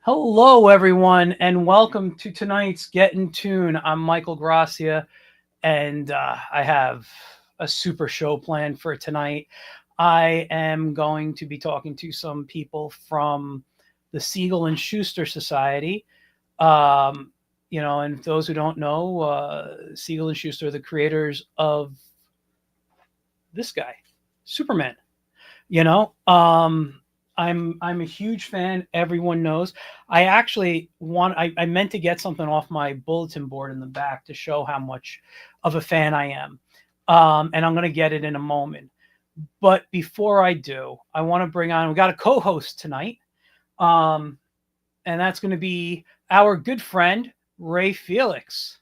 Hello, everyone, and welcome to tonight's Get in Tune. I'm Michael Gracia, and I have a super show planned for tonight. I am going to be talking to some people from the Siegel and Schuster Society. Um, and those who don't know, Siegel and Schuster are the creators of this guy, Superman. You know, I'm a huge fan. Everyone knows. I actually I meant to get something off my bulletin board in the back to show how much of a fan I am. And I'm going to get it in a moment. But before I do, I want to bring on, we got a co-host tonight. Um, and that's going to be our good friend, Ray Felix.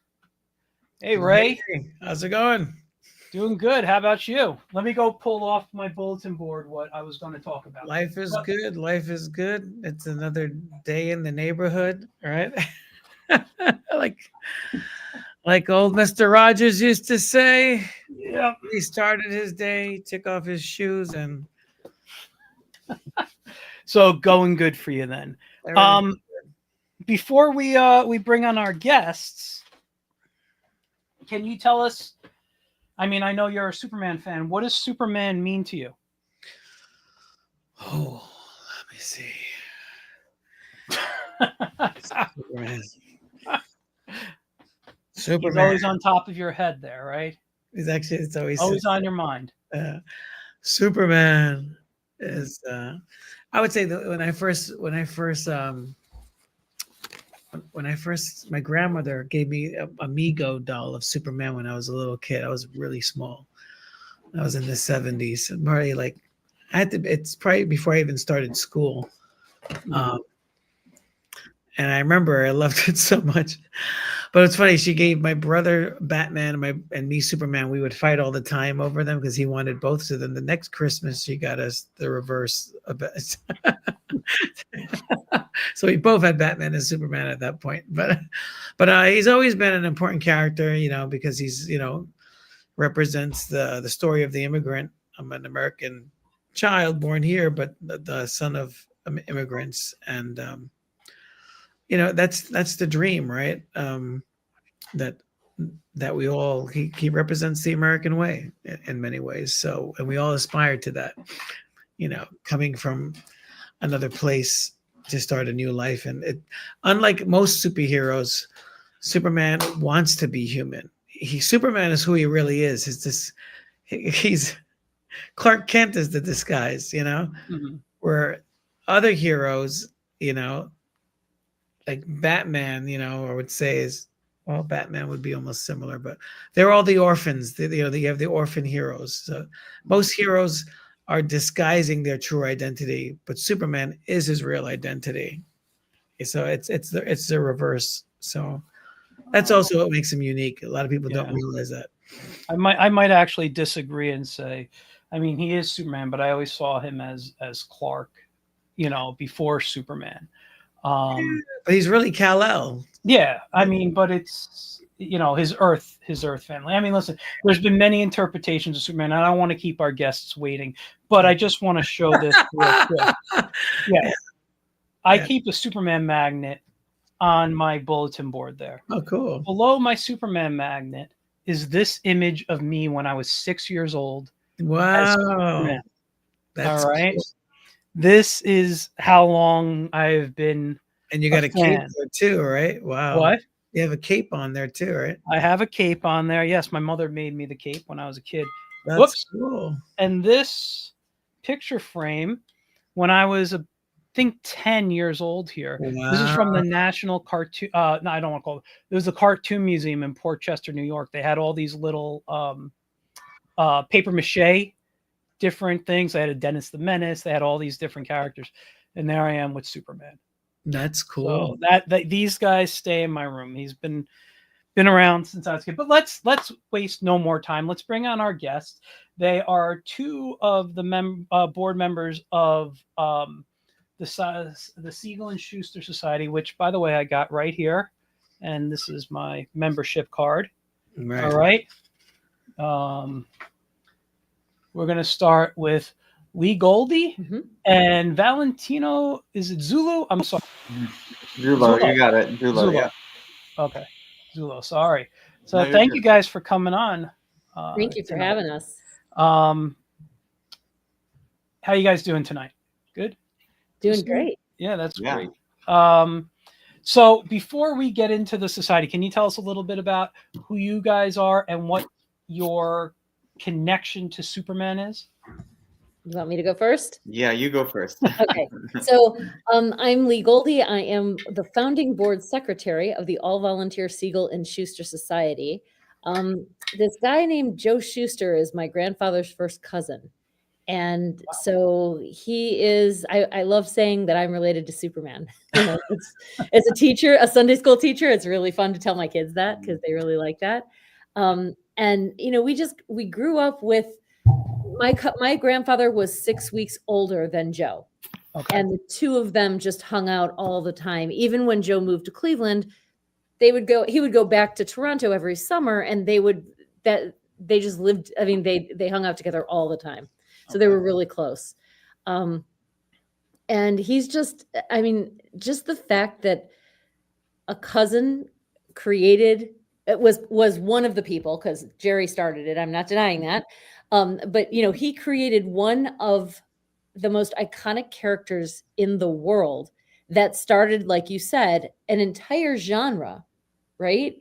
Hey, Ray. Hey, how's it going? Doing good. How about you? Let me go pull off my bulletin board what I was going to talk about. Life is good. Life is good. It's another day in the neighborhood, right? like like old Mr. Rogers used to say, Yeah. he started his day, took off his shoes, and So going good for you then. everything. Before we bring on our guests, can you tell us? I mean, I know you're a Superman fan. What does Superman mean to you? Oh, let me see. Superman. He's Superman. always on top of your head there, right? It's always Always on your mind. Superman is. I would say that when I first, my grandmother gave me a Amigo doll of Superman when I was a little kid. I was really small. I was in the 70s. Probably like, it's probably before I even started school. Um, and I remember I loved it so much. But it's funny, she gave my brother Batman and me Superman. We would fight all the time over them because he wanted both. So then the next Christmas, she got us the reverse of it. So we both had Batman and Superman at that point. But he's always been an important character, because he's represents the story of the immigrant. I'm an American child born here, but the son of immigrants, and that's the dream, right? That we all he represents the American way in many ways. So, and we all aspire to that. Coming from another place to start a new life, and unlike most superheroes, Superman wants to be human. Superman is who he really is. He's Clark Kent is the disguise, where other heroes, like Batman, I would say is, well, Batman would be almost similar, but they're all the orphans. You have the orphan heroes. So most heroes are disguising their true identity, but Superman is his real identity. So it's the reverse. So that's also what makes him unique. A lot of people don't realize that. I might actually disagree and say, I mean, he is Superman, but I always saw him as Clark, before Superman. But he's really Kal-El. Yeah, I mean, but it's his Earth family. I mean, listen, there's been many interpretations of Superman. I don't want to keep our guests waiting, but I just want to show this real quick. Yeah. I keep a Superman magnet on my bulletin board there. Oh, cool. Below my Superman magnet is this image of me when I was 6 years old. Wow. That's all right. Cool. This is how long I've been. And you got a cape there too, right? Wow. What? You have a cape on there too, right? I have a cape on there. Yes, my mother made me the cape when I was a kid. That's cool. And this picture frame, when I was, I think, 10 years old here. Wow. This is from the National Cartoon. No, I don't want to call it. There was a cartoon museum in Port Chester, New York. They had all these little paper mache, different things. They had a Dennis the Menace. They had all these different characters. And there I am with Superman. That's cool. So that these guys stay in my room. He's been around since I was a kid. But let's waste no more time. Let's bring on our guests. They are two of the board members of the Siegel and Schuster Society, which, by the way, I got right here, and this is my membership card. Right. All right. We're going to start with Lee Goldie, Mhm. and Valentino. Is it Zulu? I'm sorry. Zulo, you got it. Zulo, yeah. Okay. Zulo. Sorry. So No, you're thank good. you guys for coming on. Thank you for tonight. having us. How you guys doing tonight? Good? Doing great. Yeah, that's Yeah. great. So before we get into the society, can you tell us a little bit about who you guys are and what your connection to Superman is? You want me to go first? Yeah, you go first. Okay. So I'm Lee Goldie. I am the founding board secretary of the all-volunteer Siegel and Shuster Society. This guy named Joe Shuster is my grandfather's first cousin. And so he is, I love saying that I'm related to Superman. You know, as a teacher, a Sunday school teacher, it's really fun to tell my kids that because they really like that. And, you know, we grew up with, my grandfather was 6 weeks older than Joe. Okay. And the two of them just hung out all the time. Even when Joe moved to Cleveland, he would go back to Toronto every summer and they just lived, I mean, they hung out together all the time. So they were really close. And he's just, I mean, just the fact that a cousin created, it was one of the people, because Jerry started it, I'm not denying that. But, you know, he created one of the most iconic characters in the world that started, like you said, an entire genre, right?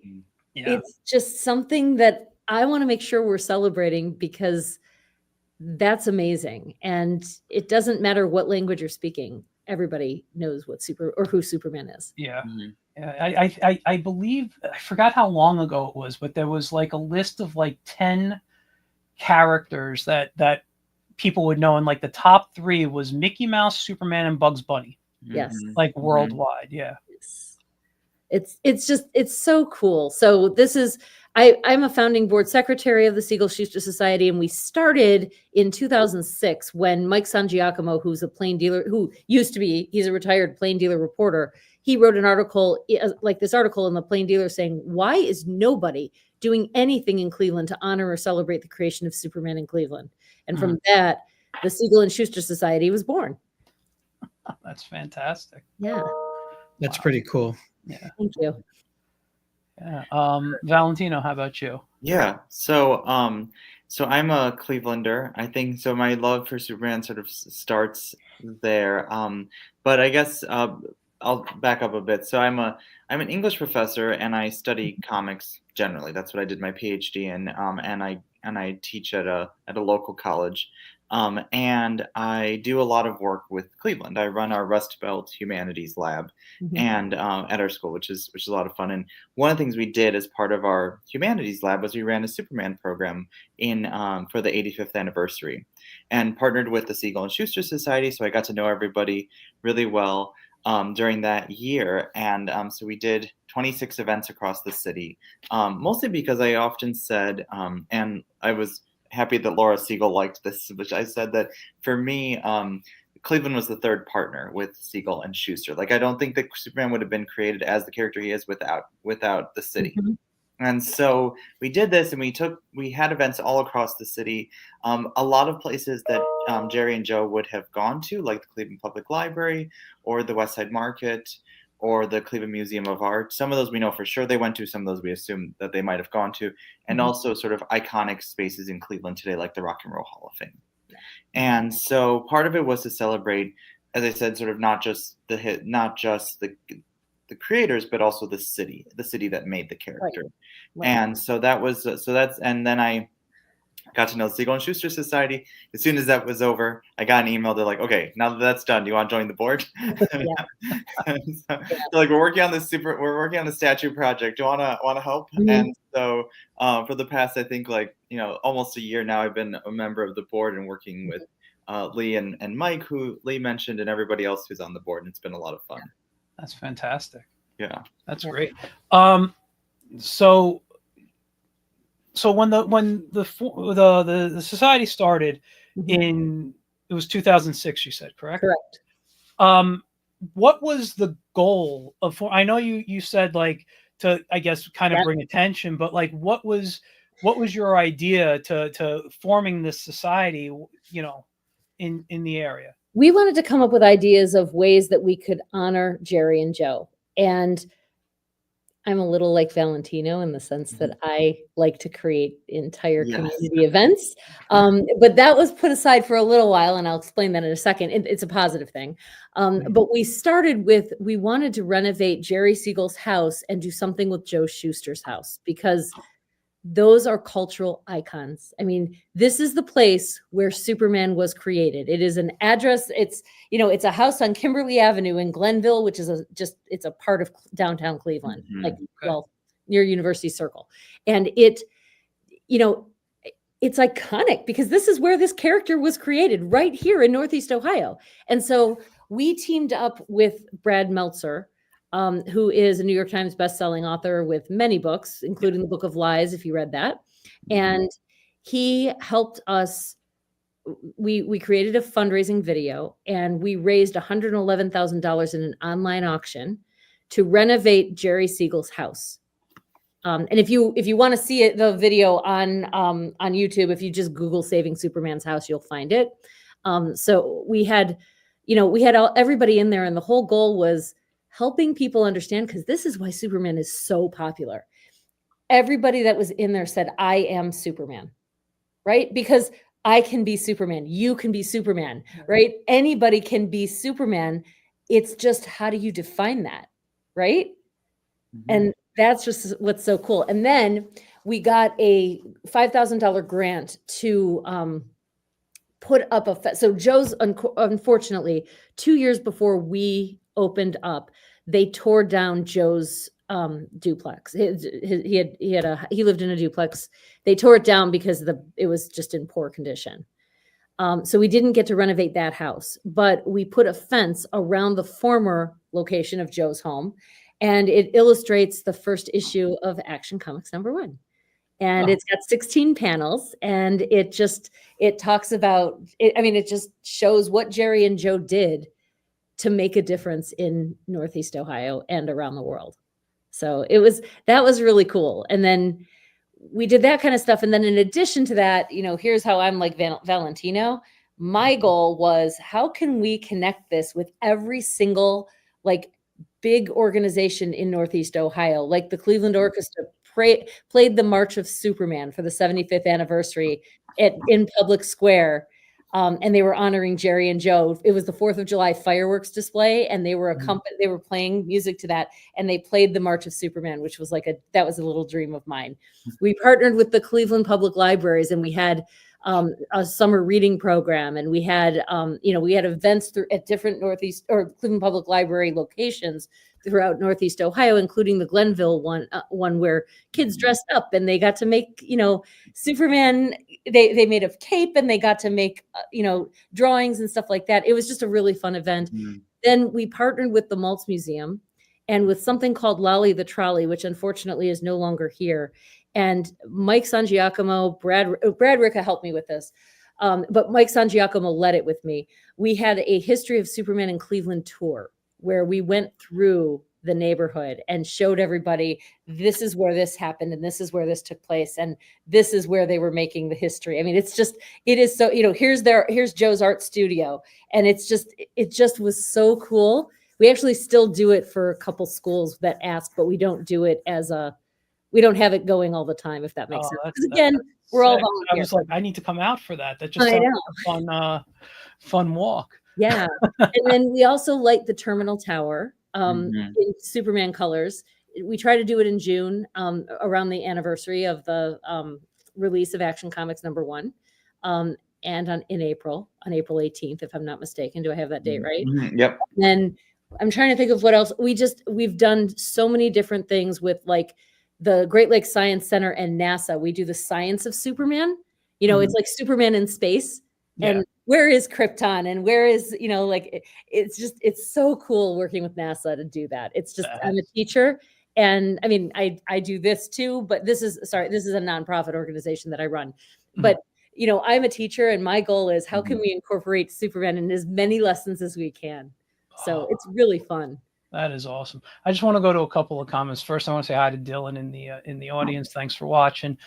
Yeah. It's just something that I want to make sure we're celebrating because that's amazing. And it doesn't matter what language you're speaking. Everybody knows who Superman is. Yeah. Mhm. Yeah. I believe, I forgot how long ago it was, but there was like a list of like 10 characters that people would know. And like the top 3 was Mickey Mouse, Superman, and Bugs Bunny. Yes. Mhm. Like Mhm. worldwide. Yeah. It's so cool. So this is, I'm a founding board secretary of the Siegel Schuster Society, and we started in 2006 when Mike Sangiacomo, who's a plain dealer, he's a retired plain dealer reporter. He wrote an article, like this article in the Plain Dealer, saying, why is nobody doing anything in Cleveland to honor or celebrate the creation of Superman in Cleveland? And from that, the Siegel and Schuster Society was born. That's fantastic. Yeah. That's pretty cool. Yeah. Thank you. Yeah. Valentino, how about you? Yeah. So I'm a Clevelander. I think so. My love for Superman sort of starts there. But I guess I'll back up a bit. So I'm an English professor and I study comics generally. That's what I did my PhD in. And I teach at a local college. And I do a lot of work with Cleveland. I run our Rust Belt Humanities Lab, and at our school, which is a lot of fun. And one of the things we did as part of our humanities lab was we ran a Superman program in for the 85th anniversary, and partnered with the Siegel and Schuster Society. So I got to know everybody really well during that year, and so we did 26 events across the city, mostly because I often said, and I was happy that Laura Siegel liked this, which I said that for me, Cleveland was the third partner with Siegel and Schuster. Like, I don't think that Superman would have been created as the character he is without the city. And so we did this, and we had events all across the city. A lot of places that Jerry and Joe would have gone to, like the Cleveland Public Library or the West Side Market or the Cleveland Museum of Art. Some of those we know for sure they went to, some of those we assume that they might have gone to, and also sort of iconic spaces in Cleveland today, like the Rock and Roll Hall of Fame. And so part of it was to celebrate, as I said, sort of not just the creators, but also the city that made the character. Right. And so and then I got to know the Siegel and Schuster Society. As soon as that was over, I got an email. They're like, okay, now that that's done, do you want to join the board? Like, we're working on the statue project. Do you want to help? And so for the past, I think, almost a year now, I've been a member of the board and working with Lee and Mike, who Lee mentioned, and everybody else who's on the board. And it's been a lot of fun. That's fantastic. Yeah, that's great. So when the society started it was 2006, you said, correct? Correct. What was the goal of? I know you said, like, to, I guess, kind of bring attention, but like, what was your idea to forming this society? You know. in the area? We wanted to come up with ideas of ways that we could honor Jerry and Joe. And I'm a little like Valentino in the sense that I like to create entire community events. But that was put aside for a little while, and I'll explain that in a second. It's a positive thing. But we started with, we wanted to renovate Jerry Siegel's house and do something with Joe Shuster's house, because those are cultural icons. I mean, this is the place where Superman was created. It is an address. It's, it's a house on Kimberly Avenue in Glenville, which is it's a part of downtown Cleveland, well, near University Circle. And it's iconic because this is where this character was created, right here in Northeast Ohio. And so we teamed up with Brad Meltzer, who is a New York Times bestselling author with many books, including the Book of Lies, if you read that. And he helped us. We created a fundraising video, and we raised $111,000 in an online auction to renovate Jerry Siegel's house. And if you want to see it, the video on YouTube, if you just Google "Saving Superman's House," you'll find it. So we had everybody in there, and the whole goal was helping people understand, because this is why Superman is so popular. Everybody that was in there said, "I am Superman," right? Because I can be Superman. You can be Superman, right? Anybody can be Superman. It's just, how do you define that, right? And that's just what's so cool. And then we got a $5,000 grant to put up so Joe's, unfortunately, 2 years before we opened up, they tore down Joe's duplex. He lived in a duplex. They tore it down because it was just in poor condition. So we didn't get to renovate that house, but we put a fence around the former location of Joe's home, and it illustrates the first issue of Action Comics #1. And it's got 16 panels, and it talks about it. I mean, it just shows what Jerry and Joe did to make a difference in Northeast Ohio and around the world. So that was really cool. And then we did that kind of stuff. And then in addition to that, here's how I'm like Valentino. My goal was, how can we connect this with every single big organization in Northeast Ohio? Like the Cleveland Orchestra played the March of Superman for the 75th anniversary in Public Square. And they were honoring Jerry and Joe. It was the 4th of July fireworks display, and they were they were playing music to that, and they played the March of Superman, which was that was a little dream of mine. We partnered with the Cleveland Public Libraries, and we had a summer reading program, and we had events at different Northeast or Cleveland Public Library locations throughout Northeast Ohio, including the Glenville one where kids dressed up and they got to make, Superman, they made a cape, and they got to make, drawings and stuff like that. It was just a really fun event. Then we partnered with the Maltz Museum and with something called Lolly the Trolley, which unfortunately is no longer here. And Mike Sangiacomo, Brad Ricca helped me with this. But Mike Sangiacomo led it with me. We had a History of Superman in Cleveland tour, where we went through the neighborhood and showed everybody, this is where this happened, and this is where this took place, and this is where they were making the history. I mean, it is so, here's Joe's art studio, and it just was so cool. We actually still do it for a couple schools that ask, but we don't do it we don't have it going all the time, if that makes sense. Because again, we're all volunteers. I was like, I need to come out for that. That just sounds like a fun walk. Yeah. And then we also light the Terminal Tower in Superman colors. We try to do it in June, around the anniversary of the release of Action Comics #1, and in April, on April 18th, if I'm not mistaken. Do I have that date right? Yep. And then I'm trying to think of what else. We've done so many different things with the Great Lakes Science Center and NASA. We do the Science of Superman. It's like Superman in space. And where is Krypton, and where is, it's so cool working with NASA to do that. It's just, I'm a teacher, and I mean, I do this too, but this is a nonprofit organization that I run. But, I'm a teacher, and my goal is, how can we incorporate Superman in as many lessons as we can? So it's really fun. That is awesome. I just want to go to a couple of comments. First, I want to say hi to Dylan in the audience. Thanks for watching.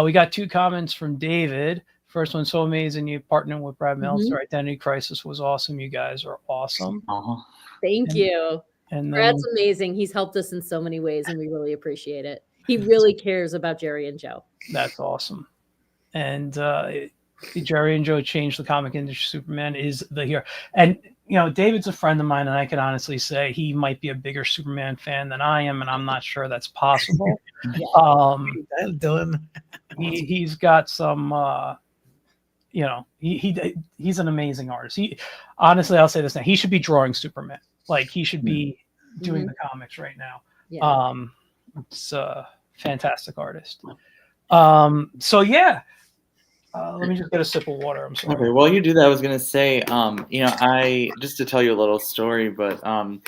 We got 2 comments from David. First one's so amazing. You partnered with Brad Meltzer. Mhm. Identity Crisis was awesome. You guys are awesome. Uh-huh. Thank And- you. And then Brad's amazing. He's helped us in so many ways, and we really appreciate it. He really cares about Jerry and Joe. that's awesome. And Jerry and Joe changed the comic industry. Superman is the hero. And David's a friend of mine, and I can honestly say he might be a bigger Superman fan than I am, and I'm not sure that's possible. Dylan. He's got some. He's an amazing artist. Honestly, I'll say this now: he should be drawing Superman. Like he should be doing the comics right now. Yeah. It's a fantastic artist. So yeah. Let me just get a sip of water. I'm sorry. Okay, while you do that, I was gonna say, I just to tell you a little story, but I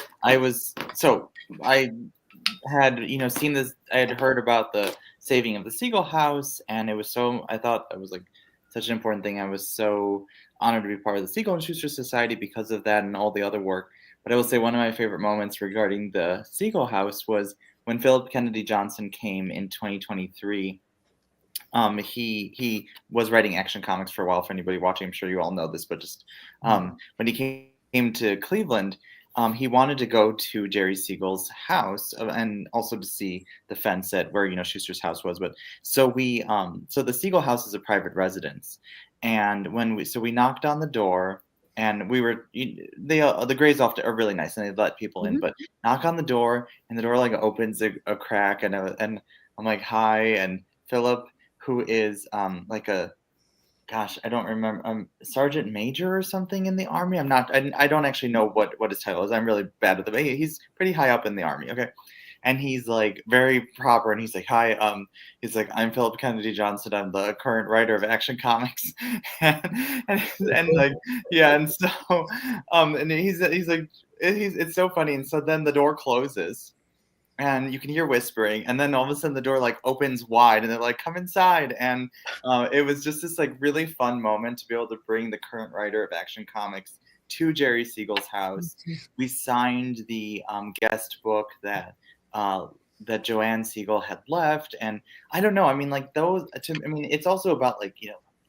had seen this. I had heard about the saving of the Siegel house, and I thought it was like such an important thing. I was so honored to be part of the Siegel and Schuster Society because of that and all the other work. But I will say one of my favorite moments regarding the Siegel house was when Philip Kennedy Johnson came in 2023. He was writing Action Comics for a while. For anybody watching, I'm sure you all know this, but just when he came to Cleveland, he wanted to go to Jerry Siegel's house and also to see the fence at where Schuster's house was. But so the Siegel house is a private residence, and when we knocked on the door. And the Grays often are really nice, and they let people in. But knock on the door, and the door like opens a crack, and I'm like, "Hi," and Philip, who is I don't remember, sergeant major or something in the army. I don't actually know what his title is. I'm really bad at he's pretty high up in the army. Okay. And he's like very proper, and he's like, "Hi, he's like, I'm Philip Kennedy Johnson. I'm the current writer of Action Comics," and like, yeah, and so, and he's like, it's so funny, and so then the door closes, and you can hear whispering, and then all of a sudden the door like opens wide, and they're like, "Come inside," and it was just this like really fun moment to be able to bring the current writer of Action Comics to Jerry Siegel's house. We signed the guest book that Joanne Siegel had left, and I don't know. I mean, like those. It's also about like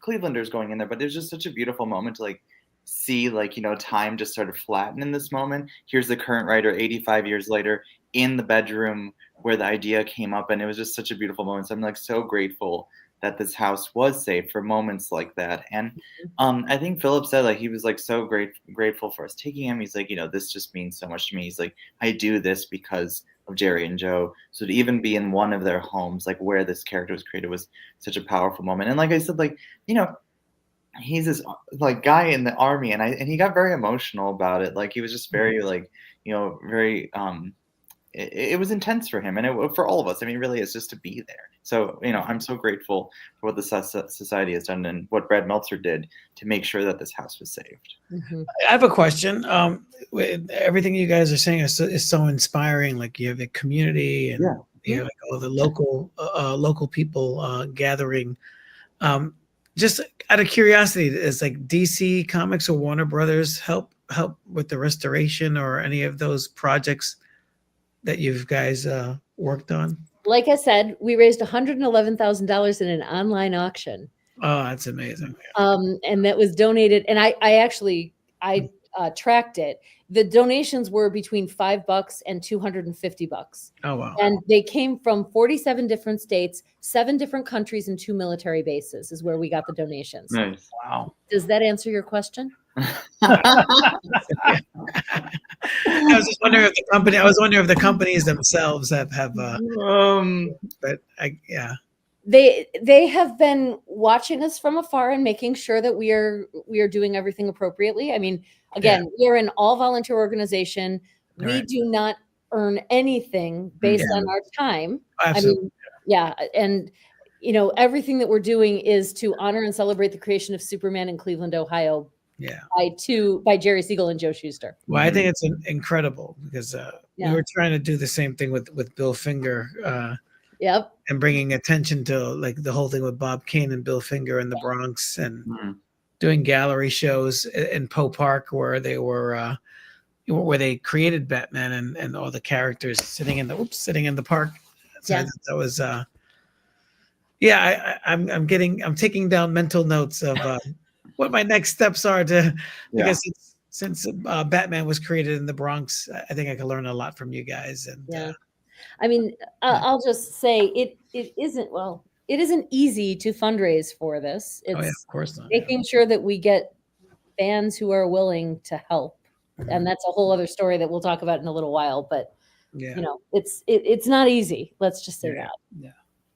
Clevelanders going in there, but there's just such a beautiful moment to like see like time just sort of flatten in this moment. Here's the current writer 85 years later in the bedroom where the idea came up, and it was just such a beautiful moment. So I'm like so grateful that this house was safe for moments like that. And I think Philip said like he was like so grateful for us taking him. He's like, this just means so much to me. He's like, I do this because of Jerry and Joe. So to even be in one of their homes, like where this character was created, was such a powerful moment. And like I said, like, he's this like guy in the army, and he got very emotional about it. Like he was just very like, very it was intense for him, and for all of us. I mean, really, it's just to be there. So, I'm so grateful for what the society has done and what Brad Meltzer did to make sure that this house was saved. I have a question. Everything you guys are saying is so inspiring. Like you have the community, and you have like all the local people gathering. Just out of curiosity, is like DC Comics or Warner Brothers help with the restoration or any of those projects that you guys worked on? Like I said, we raised $111,000 in an online auction. Oh, that's amazing. And that was donated. And I tracked it. The donations were between $5 and $250. Oh, wow. And they came from 47 different states, 7 different countries, and 2 military bases is where we got the donations. Nice. Wow. Does that answer your question? I was just wondering if the companies themselves have but yeah. They have been watching us from afar and making sure that we are doing everything appropriately. I mean, again, we are an all volunteer organization. We do not earn anything based on our time. Absolutely. And everything that we're doing is to honor and celebrate the creation of Superman in Cleveland, Ohio. By Jerry Siegel and Joe Shuster. Well, I think it's incredible because we were trying to do the same thing with Bill Finger. And bringing attention to like the whole thing with Bob Kane and Bill Finger in the Bronx, and doing gallery shows in Poe Park where they were where they created Batman and all the characters sitting in the park. So that was Yeah, I'm taking down mental notes of what my next steps are because since Batman was created in the Bronx, I think I could learn a lot from you guys. And Yeah. I mean, I'll just say it isn't easy to fundraise for this. It's of course not. making sure that we get fans who are willing to help. And that's a whole other story that we'll talk about in a little while. But Yeah. you know, it's not easy. Let's just say that.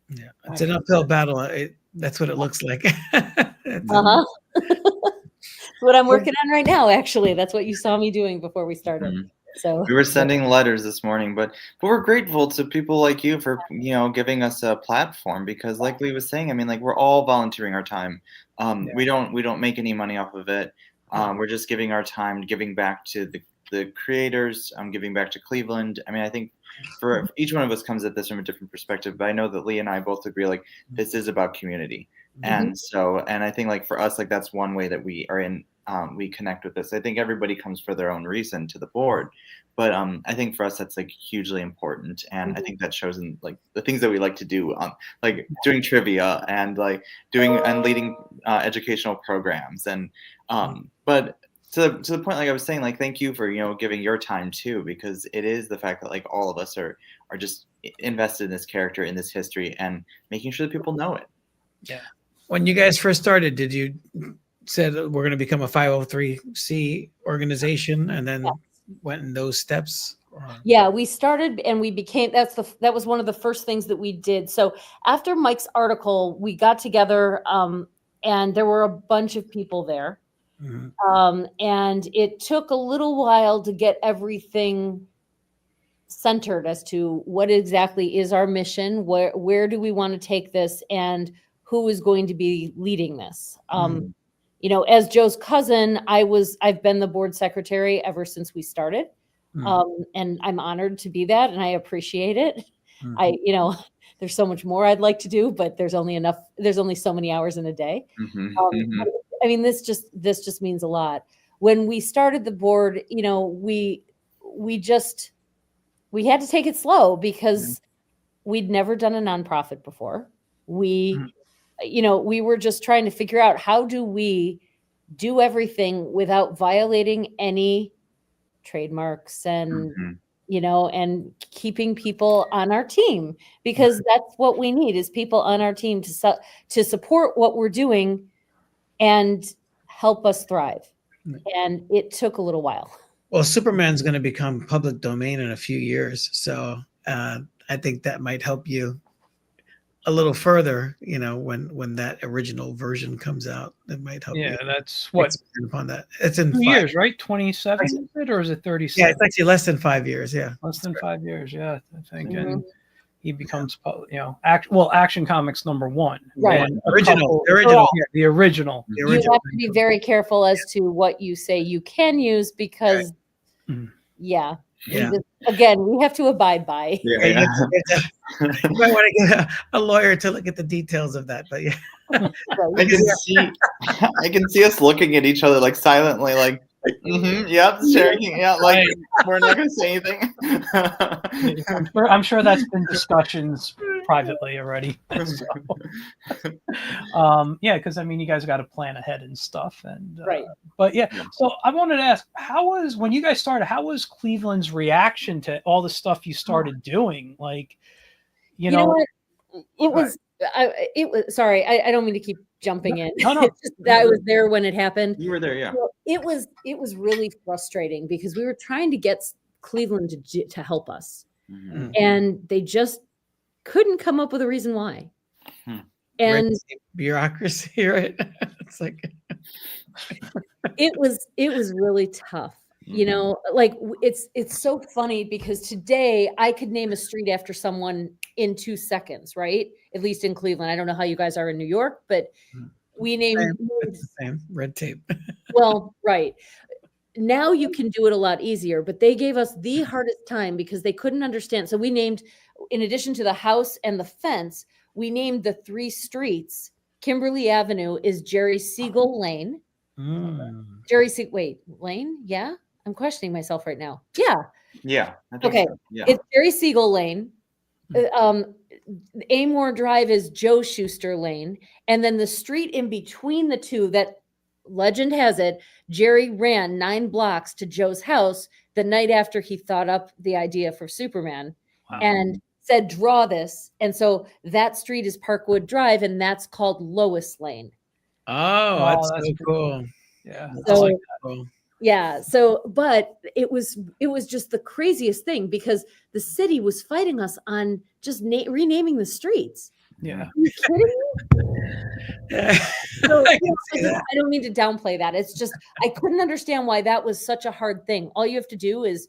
Yeah, it's an uphill battle. That's what it looks like. Uh-huh. What I'm working on right now, actually. That's what you saw me doing before we started. Mhm. So We were sending letters this morning, but we're grateful to people like you for giving us a platform, because like Lee was saying, I mean, like, we're all volunteering our time. We don't make any money off of it. We're just giving our time, giving back to the creators, giving back to Cleveland. I mean, I think for each one of us comes at this from a different perspective, but I know that Lee and I both agree, like, this is about community. And so, and I think, like, for us, like, that's one way that we are in, we connect with this. I think everybody comes for their own reason to the board, but I think for us, that's, like, hugely important. And I think that shows in, like, the things that we like to do, like doing trivia and like doing and leading educational programs. And but to the point, like I was saying, like, thank you for giving your time too, because it is the fact that, like, all of us are just invested in this character, in this history, and making sure that people know it. Yeah. When you guys first started, did you said we're going to become a 503c organization, and then went in those steps? Yeah, we started and we became, that was one of the first things that we did. So after Mike's article, we got together and there were a bunch of people there. And it took a little while to get everything centered as to what exactly is our mission, where do we want to take this, and who is going to be leading this. As Joe's cousin, I've been the board secretary ever since we started. And I'm honored to be that, and I appreciate it. There's so much more I'd like to do, but there's only so many hours in a day. I mean, this just means a lot. When we started the board, we had to take it slow because we'd never done a nonprofit before. We were just trying to figure out, how do we do everything without violating any trademarks and and keeping people on our team, because that's what we need, is people on our team to support what we're doing and help us thrive. And it took a little while. Well, Superman's going to become public domain in a few years, so I think that might help you a little further, when that original version comes out. It might help. Yeah, that's what upon that. It's in 2 years, right? 27, is it, or is it 36? Yeah, it's actually less than 5 years. Yeah, less than 5 years. Yeah, I think, and he becomes, Action Comics #1, right? And the original. The original. You have to be very careful as to what you say you can use, because, again, we have to abide by. You might want to get a lawyer to look at the details of that, but I can see us looking at each other, like, silently, like, sharing, like, we're not going to say anything. I'm sure that's been discussions privately already. Because I mean, you guys got to plan ahead and stuff, and But so I wanted to ask, when you guys started, how was Cleveland's reaction to all the stuff you started doing? Like, you know what? It was. Sorry, I don't mean to keep jumping in. No. It's just that I was there when it happened. You were there, yeah. So it was really frustrating, because we were trying to get Cleveland to help us, and they just couldn't come up with a reason why. And bureaucracy, right? It's like it was really tough. Like, it's so funny, because today I could name a street after someone in 2 seconds, right? At least in Cleveland. I don't know how you guys are in New York, but we named it's the same red tape. Well, right. Now you can do it a lot easier, but they gave us the hardest time because they couldn't understand. So we named, in addition to the house and the fence, we named the 3 streets. Kimberly Avenue is Jerry Siegel Lane. Lane? Yeah. I'm questioning myself right now. Yeah. Yeah. Okay. So. Yeah. It's Jerry Siegel Lane. Amore Drive is Joe Shuster Lane, and then the street in between the two, that legend has it, Jerry ran 9 blocks to Joe's house the night after he thought up the idea for Superman, Wow. and said, draw this. And so that street is Parkwood Drive, and that's called Lois Lane. Oh, that's so cool. Yeah. That's I So- like cool. Yeah. So, but it was just the craziest thing, because the city was fighting us on just renaming the streets. yeah. Are you kidding me? So, I can see that. I don't mean to downplay that. It's just I couldn't understand why that was such a hard thing. All you have to do is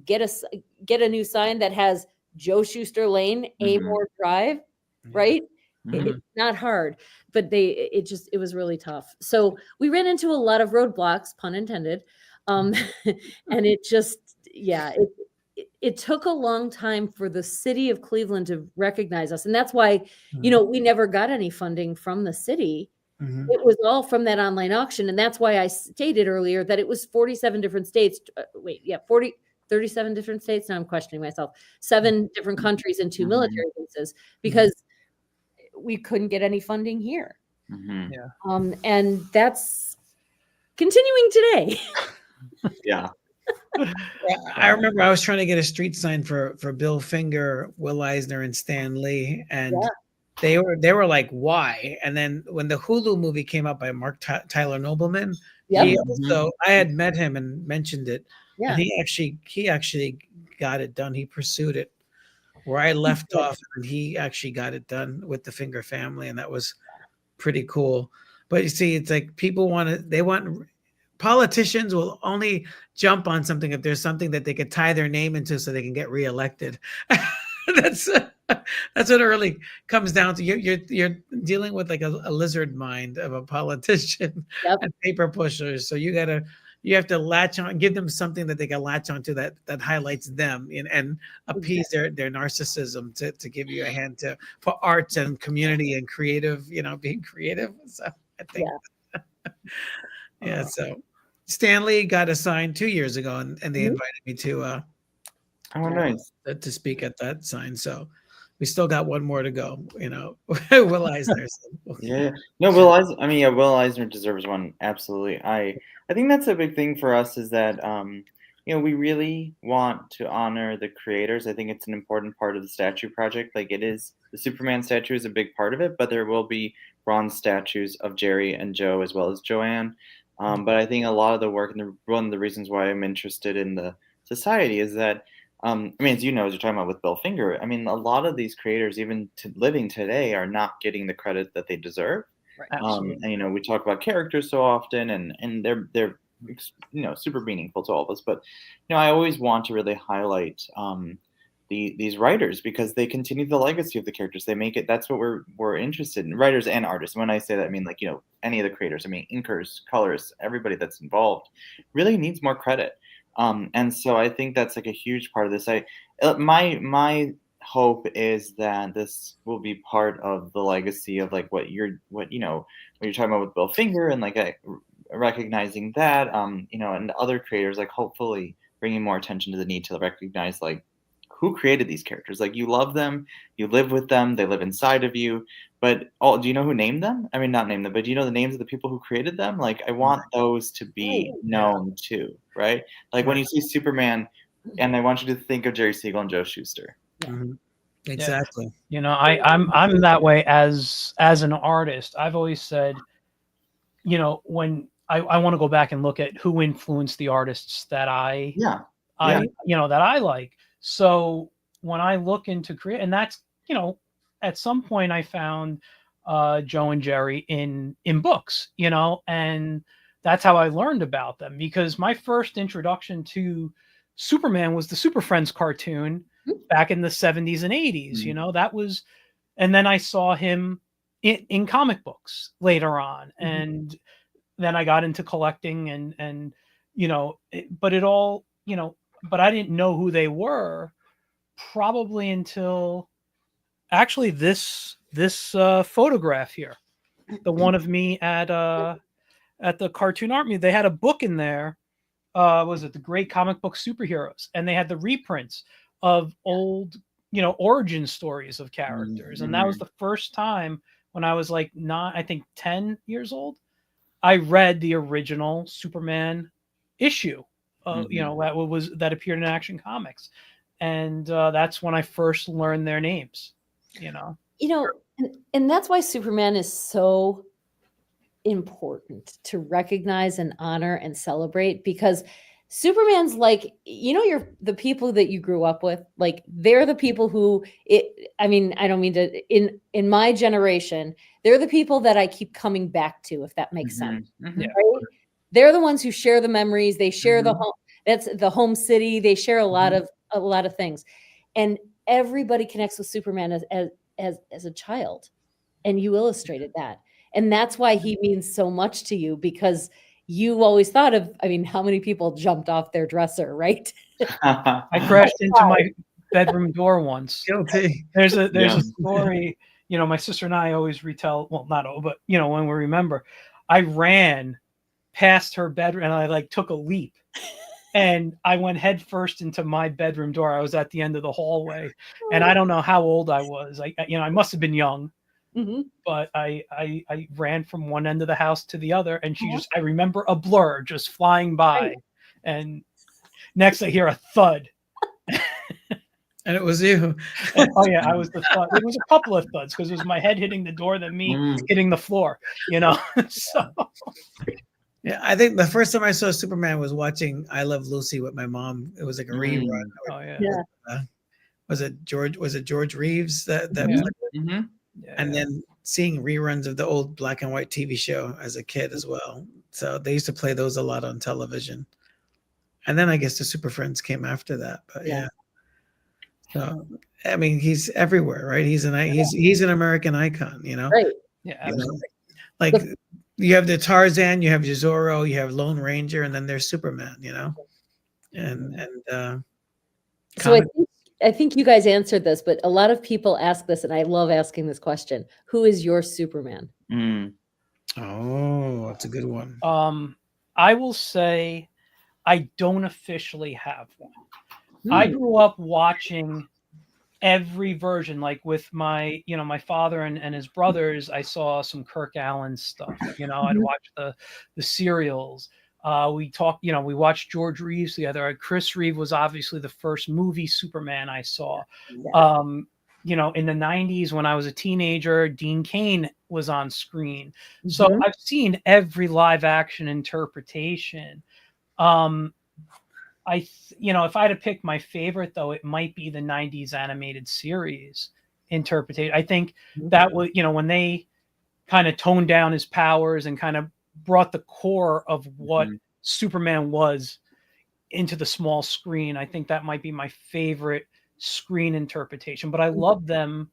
get a new sign that has Joe Shuster Lane, Amore Drive, right? It's not hard, but it was really tough. So we ran into a lot of roadblocks, pun intended. And it just, it took a long time for the city of Cleveland to recognize us. And that's why, we never got any funding from the city. Mhm. It was all from that online auction. And that's why I stated earlier that it was 47 different states. 37 different states. Now I'm questioning myself. 7 different countries and 2 military bases, because we couldn't get any funding here. And that's continuing today. Yeah. I remember I was trying to get a street sign for Bill Finger, Will Eisner, and Stan Lee, and they were like, "Why?" And then when the Hulu movie came out by Mark Tyler Nobleman, I had met him and mentioned it, and he actually got it done. He pursued it where I left off, and he actually got it done with the Finger family, and that was pretty cool. But you see, it's like politicians will only jump on something if there's something that they could tie their name into so they can get reelected. That's what it really comes down to. You're dealing with like a lizard mind of a politician and paper pushers. So you have to latch on, give them something that they can latch onto that highlights them and appease their narcissism to give you a hand for arts and community and creative, being creative. So I think, so Stanley got assigned 2 years ago, and they invited me to to speak at that sign. So we still got one more to go, Will Eisner. Will Eisner deserves one. Absolutely. I think that's a big thing for us, is that, we really want to honor the creators. I think it's an important part of the statue project. Like, it is, the Superman statue is a big part of it, but there will be bronze statues of Jerry and Joe as well as Joanne. But I think a lot of the work, and one of the reasons why I'm interested in the society, is that, as you're talking about with Bill Finger, a lot of these creators, even living today, are not getting the credit that they deserve. Absolutely. And we talk about characters so often, and they're super meaningful to all of us. But I always want to really highlight these writers, because they continue the legacy of the characters. They make it. That's what we're interested in, writers and artists. When I say that, I mean any of the creators. Inkers, colorists, everybody that's involved really needs more credit. And so I think that's like a huge part of this. My hope is that this will be part of the legacy of like what you're talking about with Bill Finger, and like recognizing that, and other creators, like hopefully bringing more attention to the need to recognize like who created these characters. Like, you love them, you live with them, they live inside of you. But do you know who named them? Not named them, but do you know the names of the people who created them? Like, I want those to be known too, right? Like when you see Superman, and I want you to think of Jerry Siegel and Joe Shuster. Exactly. I'm that way as an artist. I've always said, when I want to go back and look at who influenced the artists that I like. So when I look into create, and that's, at some point I found Joe and Jerry in books, and that's how I learned about them, because my first introduction to Superman was the Super Friends cartoon back in the 70s and 80s. That was, and then I saw him in comic books later on, and then I got into collecting and but it all, but I didn't know who they were probably until actually this photograph here, the one of me at the Cartoon Art Museum. They had a book in there, was it The Great Comic Book Superheroes, and they had the reprints of old origin stories of characters. And that was the first time when I was like 10 years old, I read the original Superman issue, that appeared in Action Comics. And that's when I first learned their names, And that's why Superman is so important to recognize and honor and celebrate, because Superman's like, the people that you grew up with, like they're the people who I don't mean to, in my generation, they're the people that I keep coming back to, if that makes sense. Yeah. Right? They're the ones who share the memories. They share the home. That's the home city. They share a lot of things, and everybody connects with Superman as a child, and you illustrated that, and that's why he means so much to you, because you always thought of, how many people jumped off their dresser, right? I crashed into my bedroom door once. Guilty. There's a story, my sister and I always retell, well, not all, but when we remember, I ran past her bedroom and I like took a leap and I went head first into my bedroom door. I was at the end of the hallway and I don't know how old I was. I must have been young. But I ran from one end of the house to the other, and I remember a blur just flying by, and next I hear a thud. And it was you. Oh yeah, I was the thud. It was a couple of thuds because it was my head hitting the door, then me hitting the floor. So. Yeah, I think the first time I saw Superman was watching I Love Lucy with my mom. It was like a rerun. Oh yeah. Was it George Reeves that played? Yeah, and then seeing reruns of the old black and white TV show as a kid as well. So they used to play those a lot on television. And then I guess the Super Friends came after that. But yeah. So he's everywhere, right? He's an American icon, Right. Yeah, absolutely. Like you have the Tarzan, you have your Zorro, you have Lone Ranger, and then there's Superman, And so I think you guys answered this, but a lot of people ask this, and I love asking this question. Who is your Superman? Oh, that's a good one. I will say I don't officially have one. I grew up watching every version, like with my father and his brothers. I saw some Kirk Allen stuff. I'd watch the serials. We watched George Reeves together. Chris Reeve was obviously the first movie Superman I saw. Yeah. In the 90s when I was a teenager, Dean Cain was on screen. So I've seen every live action interpretation. If I had to pick my favorite, though, it might be the 90s animated series interpretation. I think that was, when they kind of toned down his powers and kind of brought the core of what Superman was into the small screen. I think that might be my favorite screen interpretation, but I love them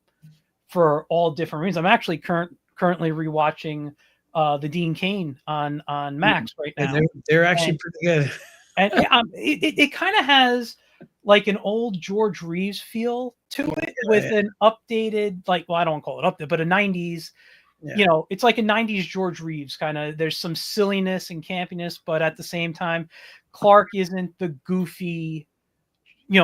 for all different reasons. I'm actually currently rewatching the Dean Cain on Max right now. They're actually pretty good. And it kind of has like an old George Reeves feel to it with an updated, I don't call it updated, but a 90s. It's like a 90s George Reeves kind of. There's some silliness and campiness, but at the same time, Clark isn't the goofy,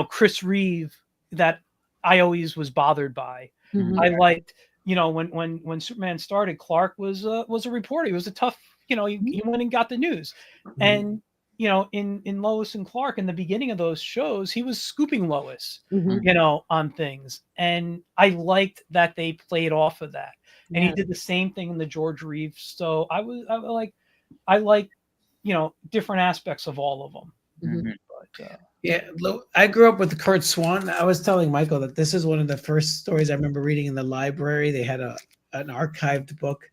Chris Reeve that I always was bothered by. I liked, when Superman started, Clark was a reporter. He was a tough, he went and got the news, and in Lois and Clark, in the beginning of those shows, he was scooping Lois, on things, and I liked that they played off of that. And he did the same thing in the George Reeves. So I like, different aspects of all of them. But, I grew up with Kurt Swan. I was telling Michael that this is one of the first stories I remember reading in the library. They had an archived book,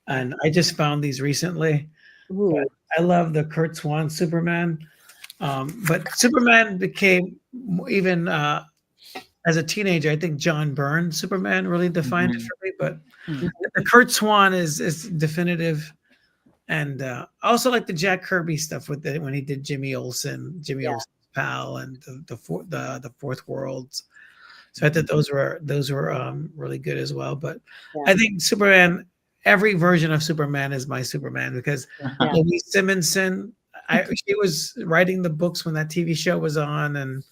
and I just found these recently. But I love the Kurt Swan Superman. But Superman became even as a teenager, I think John Byrne Superman really defined it for me. But the Kurt Swan is definitive, and also like the Jack Kirby stuff with when he did Jimmy Olsen's pal, and the Fourth Worlds. So I thought those were really good as well. But I think Superman, every version of Superman is my Superman, because Louise Simonson, she was writing the books when that TV show was on, and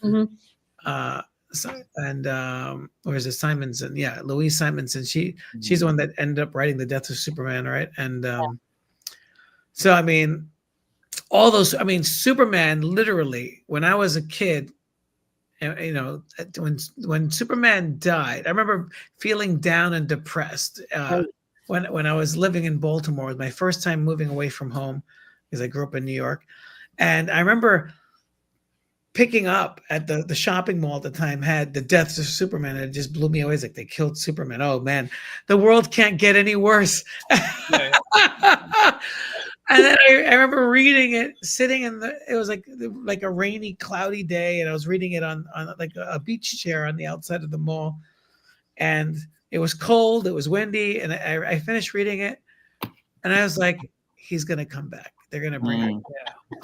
or is it Simonson? Yeah, Louise Simonson. She's the one that ended up writing the Death of Superman, right? And so I mean, all those. I mean, Superman. Literally, when I was a kid, you know, when Superman died, I remember feeling down and depressed. When I was living in Baltimore, it was my first time moving away from home because I grew up in New York, and I remember picking up at the shopping mall at the time had the Death of Superman, and it just blew me away. It's like they killed Superman. Oh man, the world can't get any worse. Yeah. And then I remember reading it, sitting it was like a rainy, cloudy day, and I was reading it on like a beach chair on the outside of the mall, and it was cold, it was windy, and I finished reading it, and I was like, he's gonna come back. They're gonna bring him.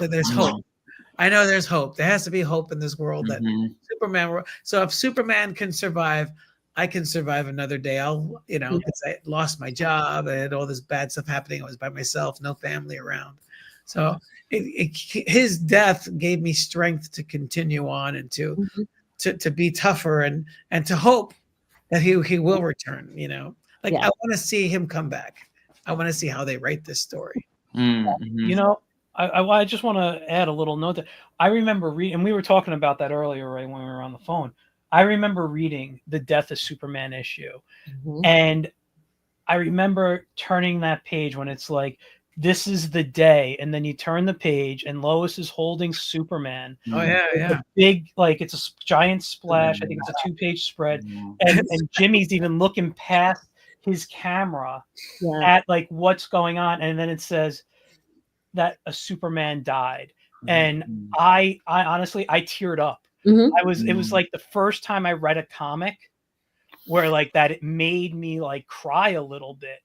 Yeah. There's hope. I know there's hope. There has to be hope in this world that Superman. So if Superman can survive, I can survive another day. I'll, you know, because I lost my job. I had all this bad stuff happening. I was by myself, no family around. So his death gave me strength to continue on and to be tougher and to hope that he will return. You know, like I want to see him come back. I want to see how they write this story. You know, I just want to add a little note that I remember reading, and we were talking about that earlier, right, when we were on the phone. I remember reading the Death of Superman issue, and I remember turning that page when it's like, this is the day, and then you turn the page, and Lois is holding Superman. Oh yeah. Big, like it's a giant splash. I think it's a 2-page spread, and Jimmy's even looking past his camera at like what's going on, and then it says that a Superman died, and I honestly I teared up. It was like the first time I read a comic where like that it made me like cry a little bit.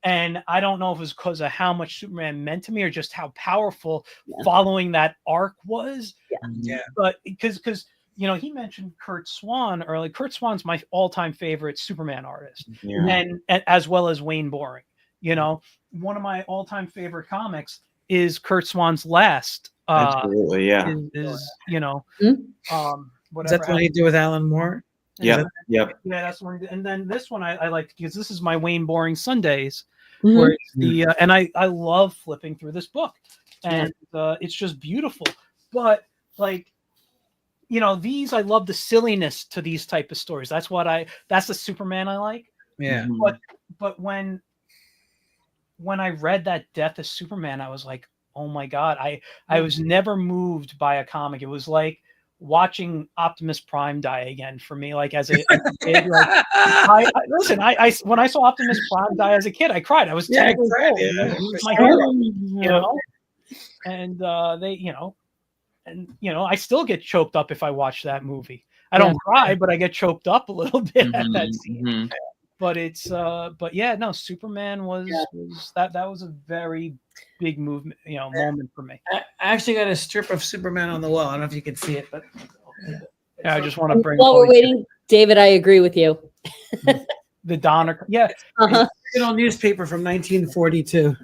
And I don't know if it was because of how much Superman meant to me or just how powerful following that arc was. But because you know, he mentioned Kurt Swan earlier. Kurt Swan's my all-time favorite Superman artist, and as well as Wayne Boring. You know, one of my all-time favorite comics is Kurt Swan's last. Absolutely, yeah. Is you know, whatever. Is that what he did with Alan Moore? Yeah, yeah, that's one. And then this one I like because this is my Wayne Boring Sundays, where it's the and I love flipping through this book, and it's just beautiful. But like, you know, these I love the silliness to these type of stories. That's the Superman I like. Yeah. But when I read that Death of Superman, I was like, oh my God, I was never moved by a comic. It was like watching Optimus Prime die again for me. Like as a kid, like, listen, when I saw Optimus Prime die as a kid, I cried. I was 10 years old. He was my hero, you know? And they, you know, I still get choked up if I watch that movie. I don't cry, but I get choked up a little bit at that scene. But it's but yeah, no, Superman was that was a very big movement, you know, moment for me. I actually got a strip of Superman on the wall. I don't know if you can see it, but yeah, I just want to bring. While we're waiting, David, I agree with you. The Donner, original newspaper from 1942.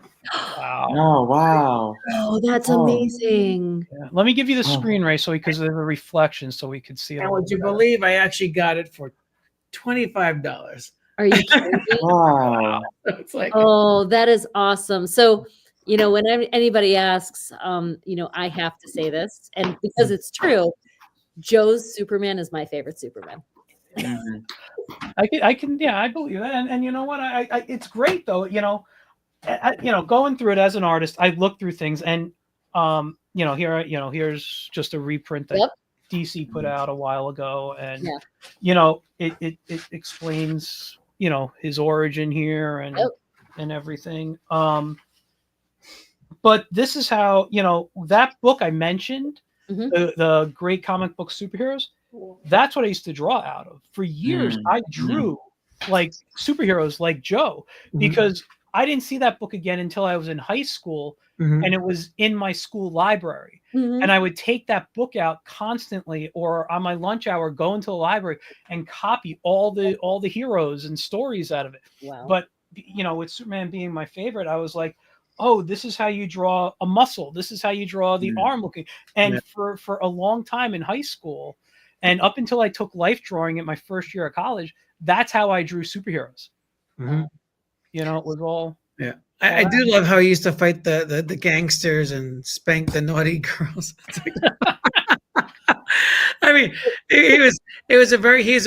Wow! Oh wow! Oh, that's amazing. Yeah. Let me give you the screen, Ray, so because of the reflection, so we could see it. And would you believe I actually got it for $25? Are you kidding me? Wow! It's like, oh, that is awesome. So, you know, when anybody asks, you know, I have to say this, and because it's true, Joe's Superman is my favorite Superman. I can, yeah, I believe that, and you know what, I it's great though, you know, going through it as an artist, I look through things, and you know, here's just a reprint that DC put out a while ago, and you know, it explains, you know, his origin here and everything. But this is how, you know, that book I mentioned, the great comic book superheroes, that's what I used to draw out of. For years, I drew like superheroes like Joe, because I didn't see that book again until I was in high school, and it was in my school library. And I would take that book out constantly, or on my lunch hour, go into the library and copy all the heroes and stories out of it. Wow. But, you know, with Superman being my favorite, I was like, oh, this is how you draw a muscle. This is how you draw the arm looking. And for a long time in high school, And up until I took life drawing in my first year of college, that's how I drew superheroes. Mhm. You know, it was all. Yeah. I do love how he used to fight the gangsters and spank the naughty girls. It's like- I mean, he's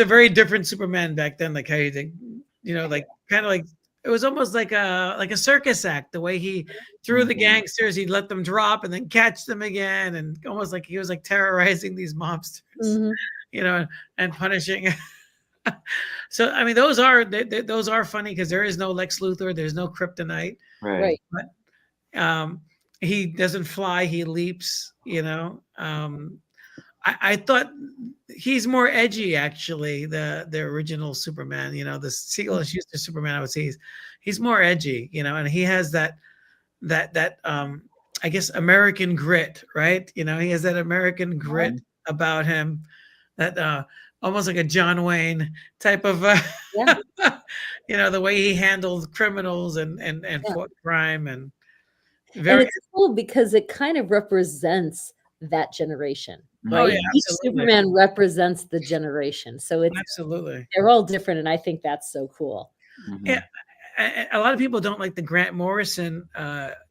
a very different Superman back then. Like how you think, like kind of like it was almost like a circus act. The way he threw the Mhm. gangsters, he'd let them drop and then catch them again, and almost like he was like terrorizing these mobsters, Mhm. and punishing. So I mean, those are funny because there is no Lex Luthor, there's no kryptonite. Right. But he doesn't fly, he leaps. I thought he's more edgy, actually. The original Superman, the Siegel and Schuster Superman, I would say he's more edgy, and he has that I guess American grit, right? He has that American grit about him, that almost like a John Wayne type of Yeah. the way he handled criminals and Yeah. fought crime, and And very it's cool because it kind of represents that generation, Oh right? yeah, Each absolutely. Superman represents the generation. So Absolutely. they're all different, and I think that's so cool. Mhm. Yeah. A lot of people don't like the Grant Morrison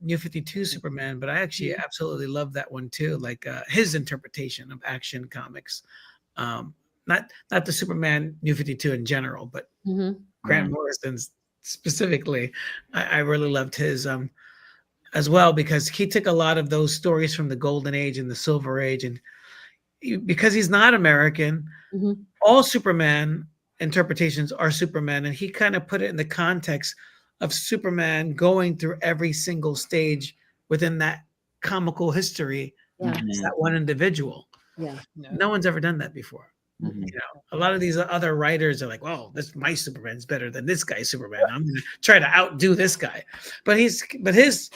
New 52 Superman, but I actually absolutely love that one too. Like his interpretation of Action Comics, not the Superman New 52 in general, but Mhm. Grant Morrison's specifically. I really loved his as well, because he took a lot of those stories from the Golden Age and the Silver Age, and because he's not American, Mhm. all Superman interpretations are Superman, and he kind of put it in the context of Superman going through every single stage within that comical history. Yeah. It's that one individual. Yeah. No one's ever done that before. Mhm. A lot of these other writers are like, "Well, my Superman's better than this guy's Superman. I'm going to try to outdo this guy." But his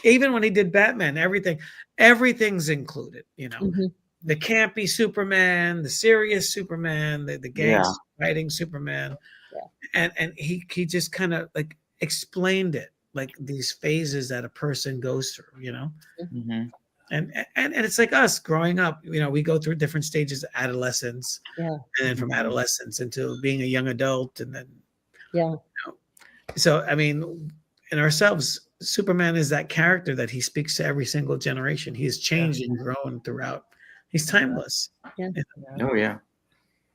even when he did Batman, everything's included. Mhm. The campy Superman, the serious Superman, the Yeah. gangs fighting Superman, Yeah. and he just kind of like explained it, like these phases that a person goes through. Mhm. And it's like us growing up. We go through different stages of adolescence, Yeah. and then from adolescence into being a young adult, and then Yeah. so I mean, in ourselves, Superman is that character that he speaks to every single generation. He's changed and grown throughout. He's timeless. Yeah. Oh yeah.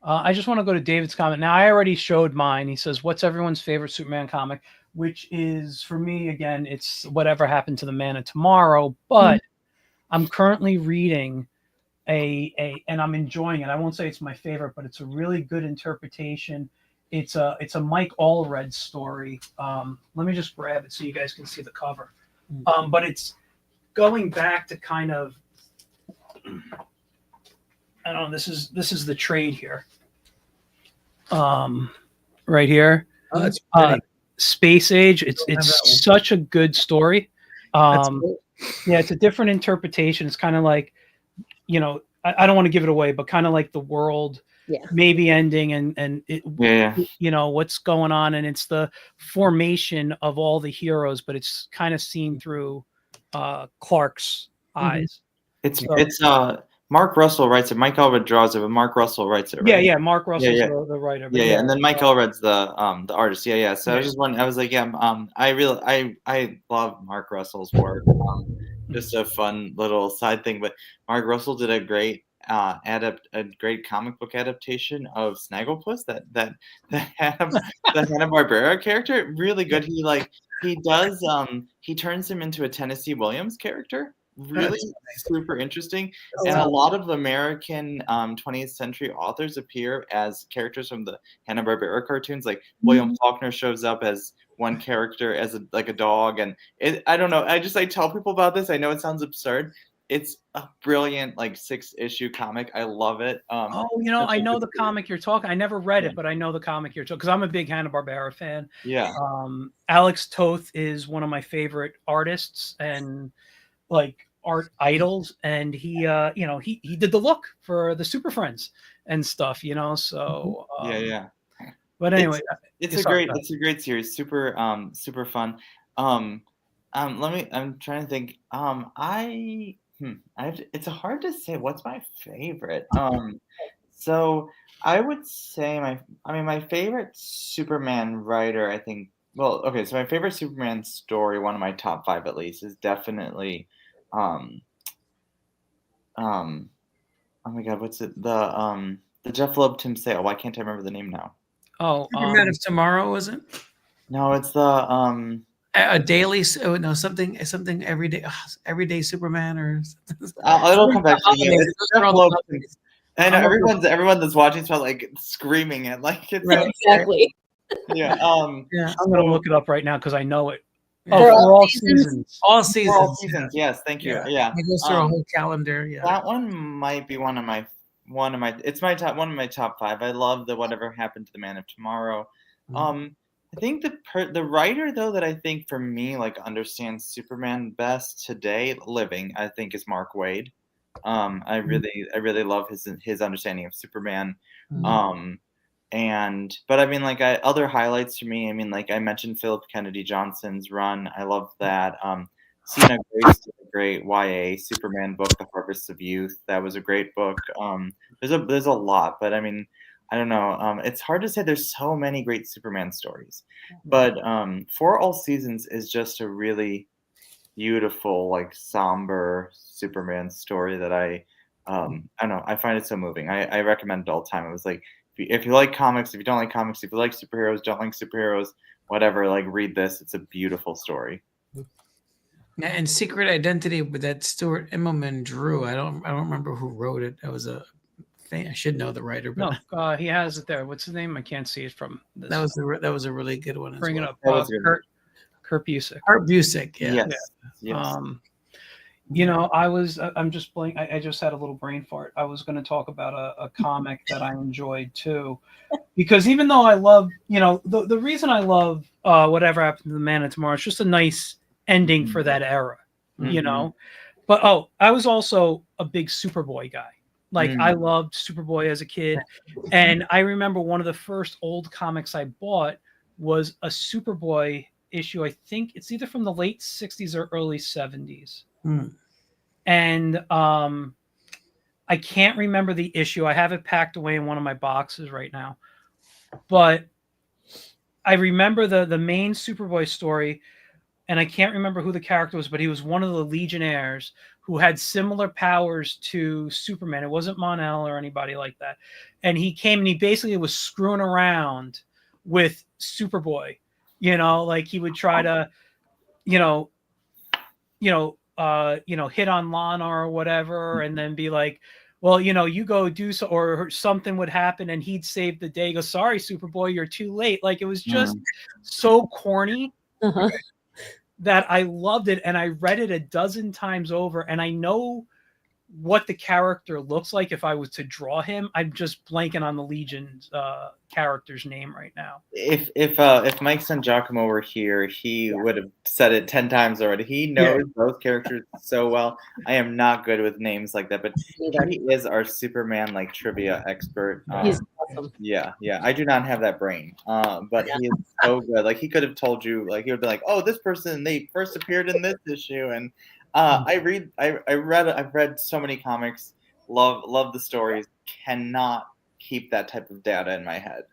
I just want to go to David's comment. Now, I already showed mine. He says, "What's everyone's favorite Superman comic?" Which is, for me, again, it's Whatever Happened to the Man of Tomorrow. But I'm currently reading and I'm enjoying it. I won't say it's my favorite, but it's a really good interpretation. It's a Mike Allred story. Let me just grab it so you guys can see the cover. But it's going back to kind of, I don't know. This is the trade here. Right here. Oh, it's pretty. Space Age. have that one. It's such a good story. That's cool. Yeah, it's a different interpretation. It's kind of like, I don't want to give it away, but kind of like the world maybe ending and it, what's going on, and it's the formation of all the heroes, but it's kind of seen through Clark's eyes. It's Mark Russell writes it. Mike Allred draws it, but Mark Russell writes it. Right? Yeah. Mark Russell's the writer. But and then Mike Allred's the artist. Yeah. So I was just wondering. I was like, I love Mark Russell's work. Just a fun little side thing, but Mark Russell did a great great comic book adaptation of Snagglepuss. That the Hanna-Barbera character, really good. He turns him into a Tennessee Williams character. Really super interesting. And a lot of American 20th century authors appear as characters from the Hanna-Barbera cartoons. Like William Faulkner shows up as one character as a dog, and I don't know. I tell people about this. I know it sounds absurd. It's a brilliant 6-issue comic. I love it. I know the comic you're talking. I never read it, but I know the comic you're talking, because I'm a big Hanna-Barbera fan. Yeah. Alex Toth is one of my favorite artists and art idols, and he did the look for the Super Friends and stuff. So But anyway, it's a great series. Super fun. I'm trying to think. It's hard to say what's my favorite. So I would say my favorite Superman writer, I think. Well, okay, so my favorite Superman story, one of my top five at least, is definitely, um, um, oh my God, what's it? The Jeff Loeb Tim Sale. Why can't I remember the name now? Oh, Superman of Tomorrow, was it? No, it's the A daily, no, something every day Superman or it'll come back to me. holidays. It's Those are Jeff all the Loeb. holidays. I know I'm over- everyone that's watching is probably like screaming it, like it's Right. Exactly. yeah. Yeah, I'm gonna So look it up right now because I know it. Yeah. Oh, For for all all seasons? seasons. all for all seasons. seasons, yes, thank you. Yeah. Yeah. It goes through a whole calendar. Yeah. That one might be it's my top one of my top five. I love the Whatever Happened to the Man of Tomorrow. Mhm. I think the writer though that I think for me like understands Superman best today, living, I think is Mark Waid. I really love his understanding of Superman. Mhm. But I mean like other highlights for me, I mean like I mentioned Philip Kennedy Johnson's run. I love that. Sina Grace did a great YA Superman book, The Harvest of Youth. That was a great book. There's a lot, but I mean, I don't know. It's hard to say. There's so many great Superman stories, but For All Seasons is just a really beautiful, like somber Superman story that I don't know. I find it so moving. I recommend it all the time. It was like if you like comics, if you don't like comics, if you like superheroes, don't like superheroes, whatever, like read this. It's a beautiful story. Yeah, and Secret Identity with that Stuart Immelman drew. I don't remember who wrote it. That was a thing. I should know the writer, but No, he has it there. What's his name? I can't see it from this. that was a really good one as Bring it well. up. That was a good one. Kurt Busiek. Art Busick, yeah. Yes. You know, I'm just blank. I just had a little brain fart. I was going to talk about a comic that I enjoyed too, because even though I love, you know, the reason I love Whatever Happened to the Man of Tomorrow, it's just a nice ending for that era, you know. But I was also a big Superboy guy. Like I loved Superboy as a kid, and I remember one of the first old comics I bought was a Superboy issue. I think it's either from the late 60s or early 70s. And I can't remember the issue. I have it packed away in one of my boxes right now. But I remember the main Superboy story, and I can't remember who the character was, but he was one of the Legionnaires who had similar powers to Superman. It wasn't Mon-El or anybody like that. And he came and he basically was screwing around with Superboy. You know, like he would try to, you know, hit on Lana or whatever, and then be like, well, you know, you go do so, or something would happen and he'd save the day. Go, sorry, Superboy, you're too late. Like it was just so corny that I loved it. And I read it a dozen times over, and I know what the character looks like if I was to draw him. I'm just blanking on the Legion's character's name right now. If Mike Sangiacomo were here, he would have said it 10 times already. He knows those characters so well. I am not good with names like that, but he is our Superman like trivia expert. He's awesome. Yeah. I do not have that brain, but he is so good. Like he could have told you, like he would be like, "Oh, this person, they first appeared in this issue," and I've read so many comics. Love the stories. Cannot keep that type of data in my head.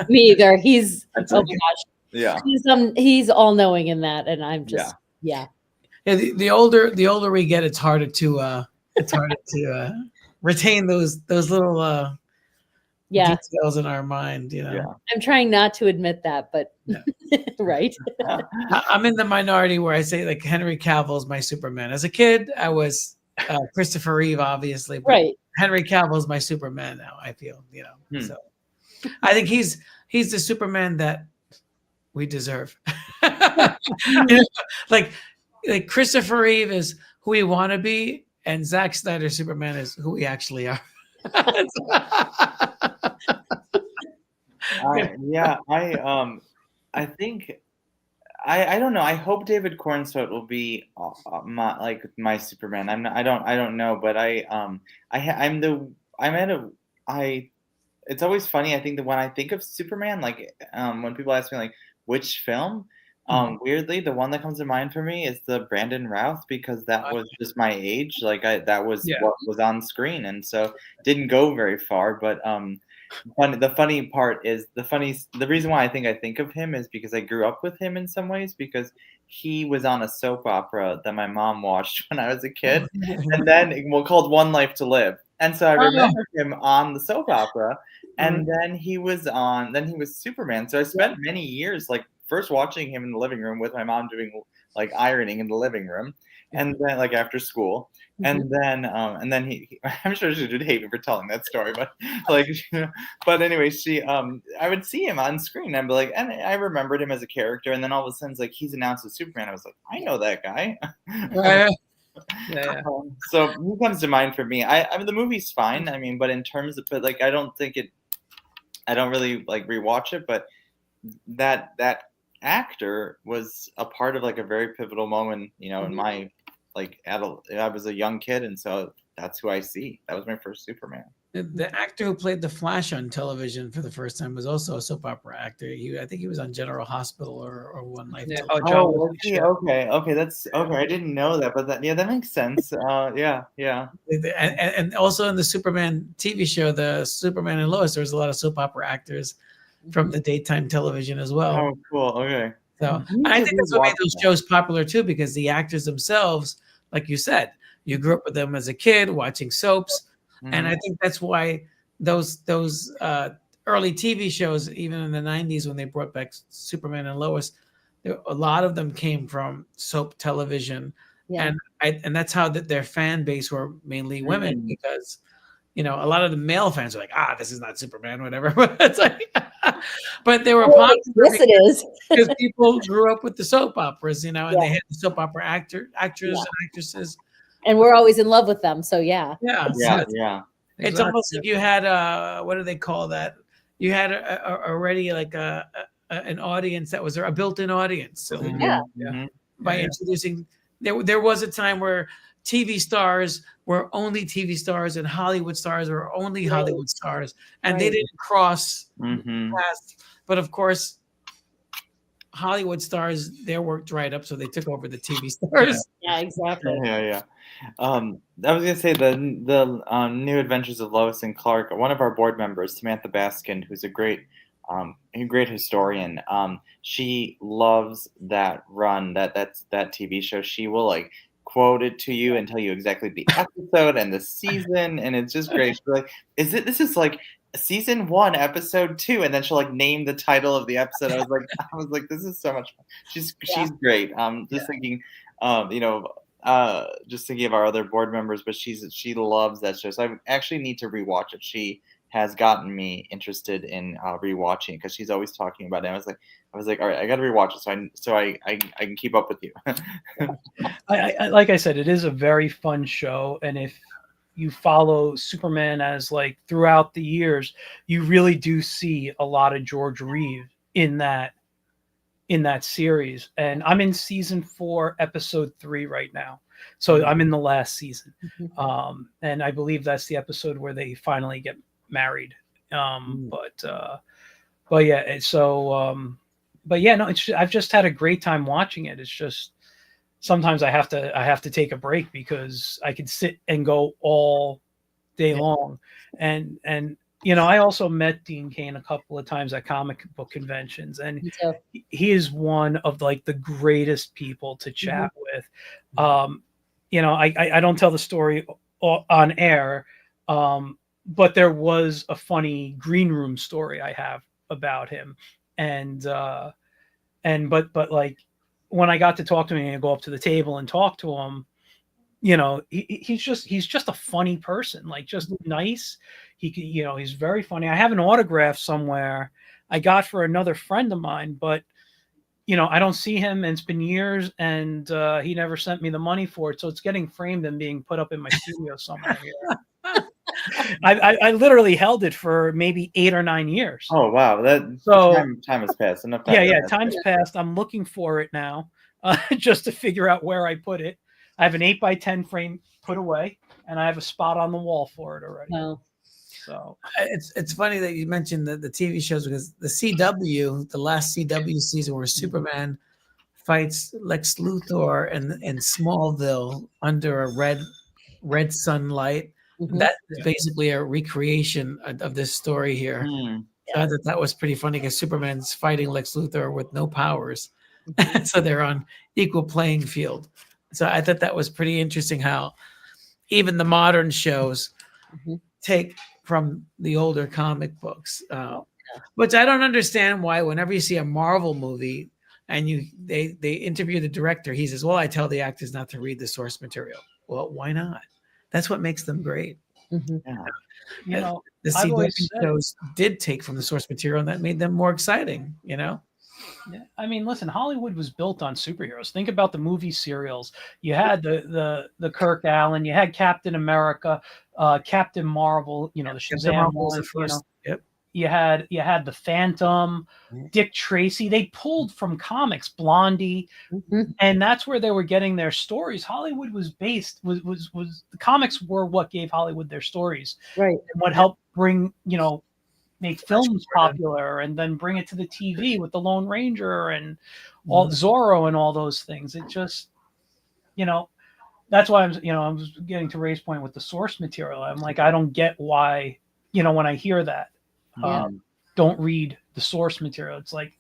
Me either. He's okay. my gosh. Yeah. He's all knowing in that, and I'm just Yeah, the older we get, it's harder to retain those little details in our mind. You know, Yeah. I'm trying not to admit that, but right. I'm in the minority where I say like Henry Cavill is my Superman. As a kid, I was Christopher Reeve, obviously, but Right. Henry Cavill is my Superman now. I feel, you know, so I think he's the Superman that we deserve. You know, like Christopher Reeve is who we want to be, and Zack Snyder's Superman is who we actually are. I think I don't know. I hope David Cornswet will be my Superman. I don't know, but it's always funny. I think that when I think of Superman, like when people ask me like which film, Weirdly, the one that comes to mind for me is the Brandon Routh because that was just my age. Like that was Yeah. what was on screen, and so didn't go very far. But the funny part is the reason why I think of him is because I grew up with him in some ways because he was on a soap opera that my mom watched when I was a kid, and then called One Life to Live. And so I remember him on the soap opera, and then he was Superman. So I spent many years like first watching him in the living room with my mom doing like ironing in the living room, and then like after school. And then he I'm sure she would hate me for telling that story, but like, but anyway, I would see him on screen. And I'd be like, and I remembered him as a character. And then all of a sudden, it's like he's announced as Superman. I was like, I know that guy. Yeah. So he comes to mind for me. I mean, the movie's fine. I mean, but in terms of, but like, I don't really like rewatch it. But that actor was a part of like a very pivotal moment, in my like I was a young kid, and so that's who I see. That was my first Superman. The actor who played the Flash on television for the first time was also a soap opera actor. I think he was on General Hospital or One Life. Yeah. to Live. Oh, okay, that's okay. I didn't know that, but that makes sense. Yeah. And also in the Superman TV show, the Superman and Lois, there was a lot of soap opera actors from the daytime television as well. Oh, cool. Okay. So I think that's what made those shows popular too, because the actors themselves, like you said, you grew up with them as a kid watching soaps, and I think that's why those early TV shows, even in the 90s when they brought back Superman and Lois, a lot of them came from soap television, and that's how their fan base were mainly women, because a lot of the male fans are like, this is not Superman, whatever. But it's like, but they were popular. Yes, it is. Because people grew up with the soap operas, and they had the soap opera actors and actresses, and we're always in love with them. So yeah. It's almost like you had what do they call that? You had already like an audience that was a built-in audience. So by introducing, there was a time where TV stars were only TV stars and Hollywood stars were only Hollywood stars, and they didn't cross paths. But of course, Hollywood stars, their work dried up, so they took over the TV stars. Yeah, exactly. Yeah. I was gonna say the New Adventures of Lois and Clark. One of our board members, Samantha Baskin, who's a great historian. She loves that run, that TV show. She will like quote it to you and tell you exactly the episode and the season, and it's just great. She's like, this is like season 1, episode 2, and then she'll like name the title of the episode. I was like, this is so much fun. She's great. Thinking, just thinking of our other board members, but she loves that show. So I actually need to rewatch it. She has gotten me interested in rewatching because she's always talking about it. I was like, all right, I got to rewatch it so I can keep up with you. I like I said, it is a very fun show, and if you follow Superman as like throughout the years, you really do see a lot of George Reeves in that series. And I'm in season 4, episode 3 right now. So I'm in the last season. And I believe that's the episode where they finally get married. But yeah, so but yeah, no, I've just had a great time watching it. It's just sometimes I have to take a break because I could sit and go all day long. And I also met Dean Cain a couple of times at comic book conventions, and he is one of like the greatest people to chat with. I don't tell the story on air, but there was a funny green room story I have about him, but like when I got to talk to him and go up to the table and talk to him, he's just a funny person, like just nice. He's very funny. I have an autograph somewhere I got for another friend of mine, but I don't see him, and it's been years, and he never sent me the money for it, so it's getting framed and being put up in my studio somewhere here. I literally held it for maybe 8 or 9 years. Oh wow! Time has passed. Enough time. Time's passed. I'm looking for it now, just to figure out where I put it. I have an 8x10 frame put away, and I have a spot on the wall for it already. Wow. So it's funny that you mentioned the TV shows, because the last CW season where Superman fights Lex Luthor in Smallville under a red sunlight. Mhm. That is basically a recreation of this story here. Hmm. So I thought that was pretty funny because Superman's fighting Lex Luthor with no powers. Mhm. So they're on equal playing field. So I thought that was pretty interesting how even the modern shows Mhm. take from the older comic books, which I don't understand why whenever you see a Marvel movie and they interview the director, he says, well, I tell the actors not to read the source material. Well, why not? That's what makes them great. Mhm. Yeah. You know, The I've CW always said, shows did take from the source material, and that made them more exciting. yeah, I mean, listen, Hollywood was built on superheroes. Think about the movie serials. You had the Kirk Allen, you had Captain America, Captain Marvel, the Captain Shazam Marvel was one, the first. Yep. you had the Phantom, Dick Tracy. They pulled from comics, Blondie, Mhm. and that's where they were getting their stories. Hollywood was based was the comics were what gave Hollywood their stories Right. and what helped bring make films Jordan. popular and then bring it to the TV with the Lone Ranger and all Zorro and all those things. It just that's why I was getting to Ray's point with the source material. I'm like, I don't get why when I hear that Yeah. don't read the source material. It's like,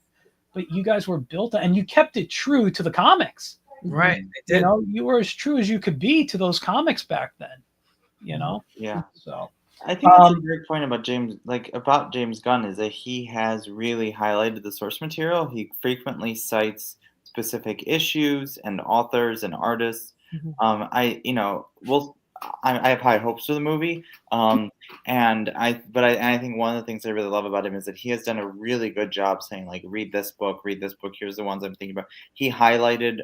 but you guys were built and you kept it true to the comics. Right. They did. You were as true as you could be to those comics back then. Yeah. So I think that's a great point about James Gunn is that he has really highlighted the source material. He frequently cites specific issues and authors and artists. Mhm. I have high hopes for the movie. And I think one of the things I really love about him is that he has done a really good job saying like, read this book. Here's the ones I'm thinking about. He highlighted,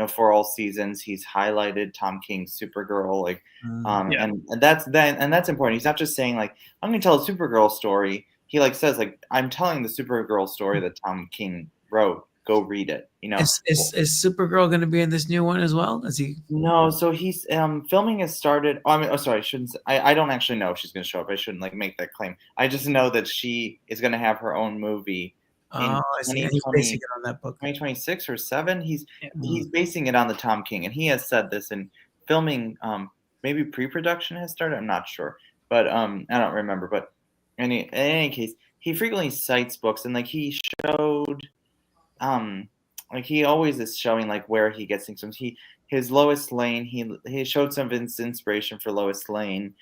For All Seasons, he's highlighted Tom King's Supergirl, and that's important. He's not just saying like, I'm going to tell a Supergirl story. He like says like, I'm telling the Supergirl story that Tom King wrote. Go read it. Is Supergirl going to be in this new one as well? Is he? No, so he's filming has started. Sorry, I shouldn't. I don't actually know if she's going to show up. I shouldn't like make that claim. I just know that she is going to have her own movie in I see. And he's basing it on that book. 2026 or 7. He's basing it on the Tom King, and he has said this in filming. Maybe pre-production has started. I'm not sure, but I don't remember. But in any case, he frequently cites books, and like he showed. Like he always is showing like where he gets things from. His Lois Lane, he showed some of his inspiration for Lois Lane,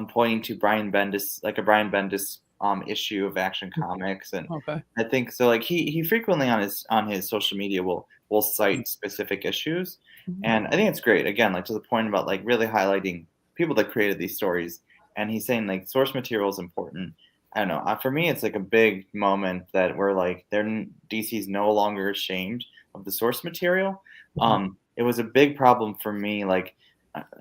pointing to Brian Bendis, like a Brian Bendis issue of Action Comics, and okay. I think so. Like he frequently on his social media will cite specific issues, and I think it's great. Again, like to the point about like really highlighting people that created these stories, and he's saying like source material is important. I don't know. For me, it's like a big moment that we're like, DC's no longer ashamed of the source material. It was a big problem for me. Like,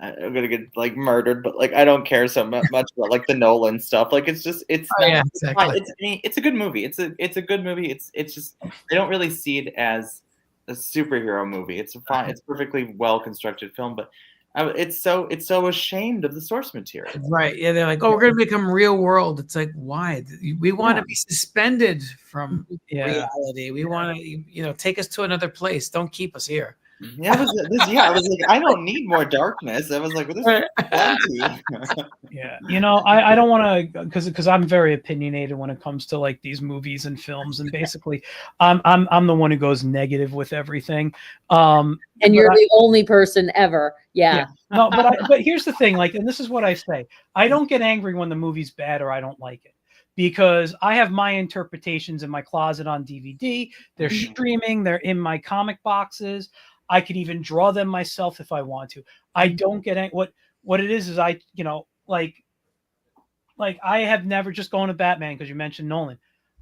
I'm gonna get like murdered, but like I don't care so much about like the Nolan stuff. Like, it's Exactly. it's a good movie. It's a good movie. It's just I don't really see it as a superhero movie. It's it's perfectly well constructed film, but it's so ashamed of the source material. Right. Yeah. They're like, oh, we're going to become real world. It's like, why? We want to be suspended from reality. We want to, take us to another place. Don't keep us here. Yeah, I was like, I don't need more darkness. I was like, well, this is plenty. Yeah, I don't want to because I'm very opinionated when it comes to like these movies and films, and basically, I'm the one who goes negative with everything. And you're the only person ever. Yeah. No, but here's the thing, like, and this is what I say: I don't get angry when the movie's bad or I don't like it, because I have my interpretations in my closet on DVD. They're streaming. They're in my comic boxes. I could even draw them myself if I want to. I don't get what it is I, like I have never, just going to Batman, because you mentioned Nolan,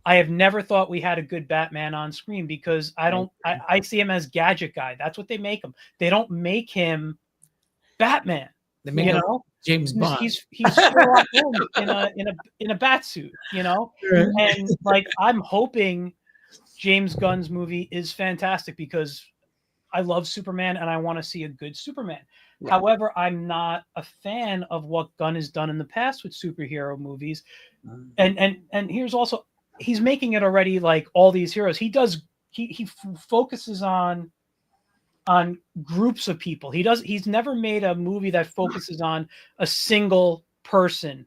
I have never thought we had a good Batman on screen, because I see him as gadget guy. That's what they make him. They don't make him Batman. They make him James Bond. He's Sherlock Holmes in a bat suit, and like I'm hoping James Gunn's movie is fantastic, because I love Superman and I want to see a good Superman. Yeah. However, I'm not a fan of what Gunn has done in the past with superhero movies. And here's also, he's making it already like all these heroes. He does he focuses on groups of people. He's never made a movie that focuses on a single person,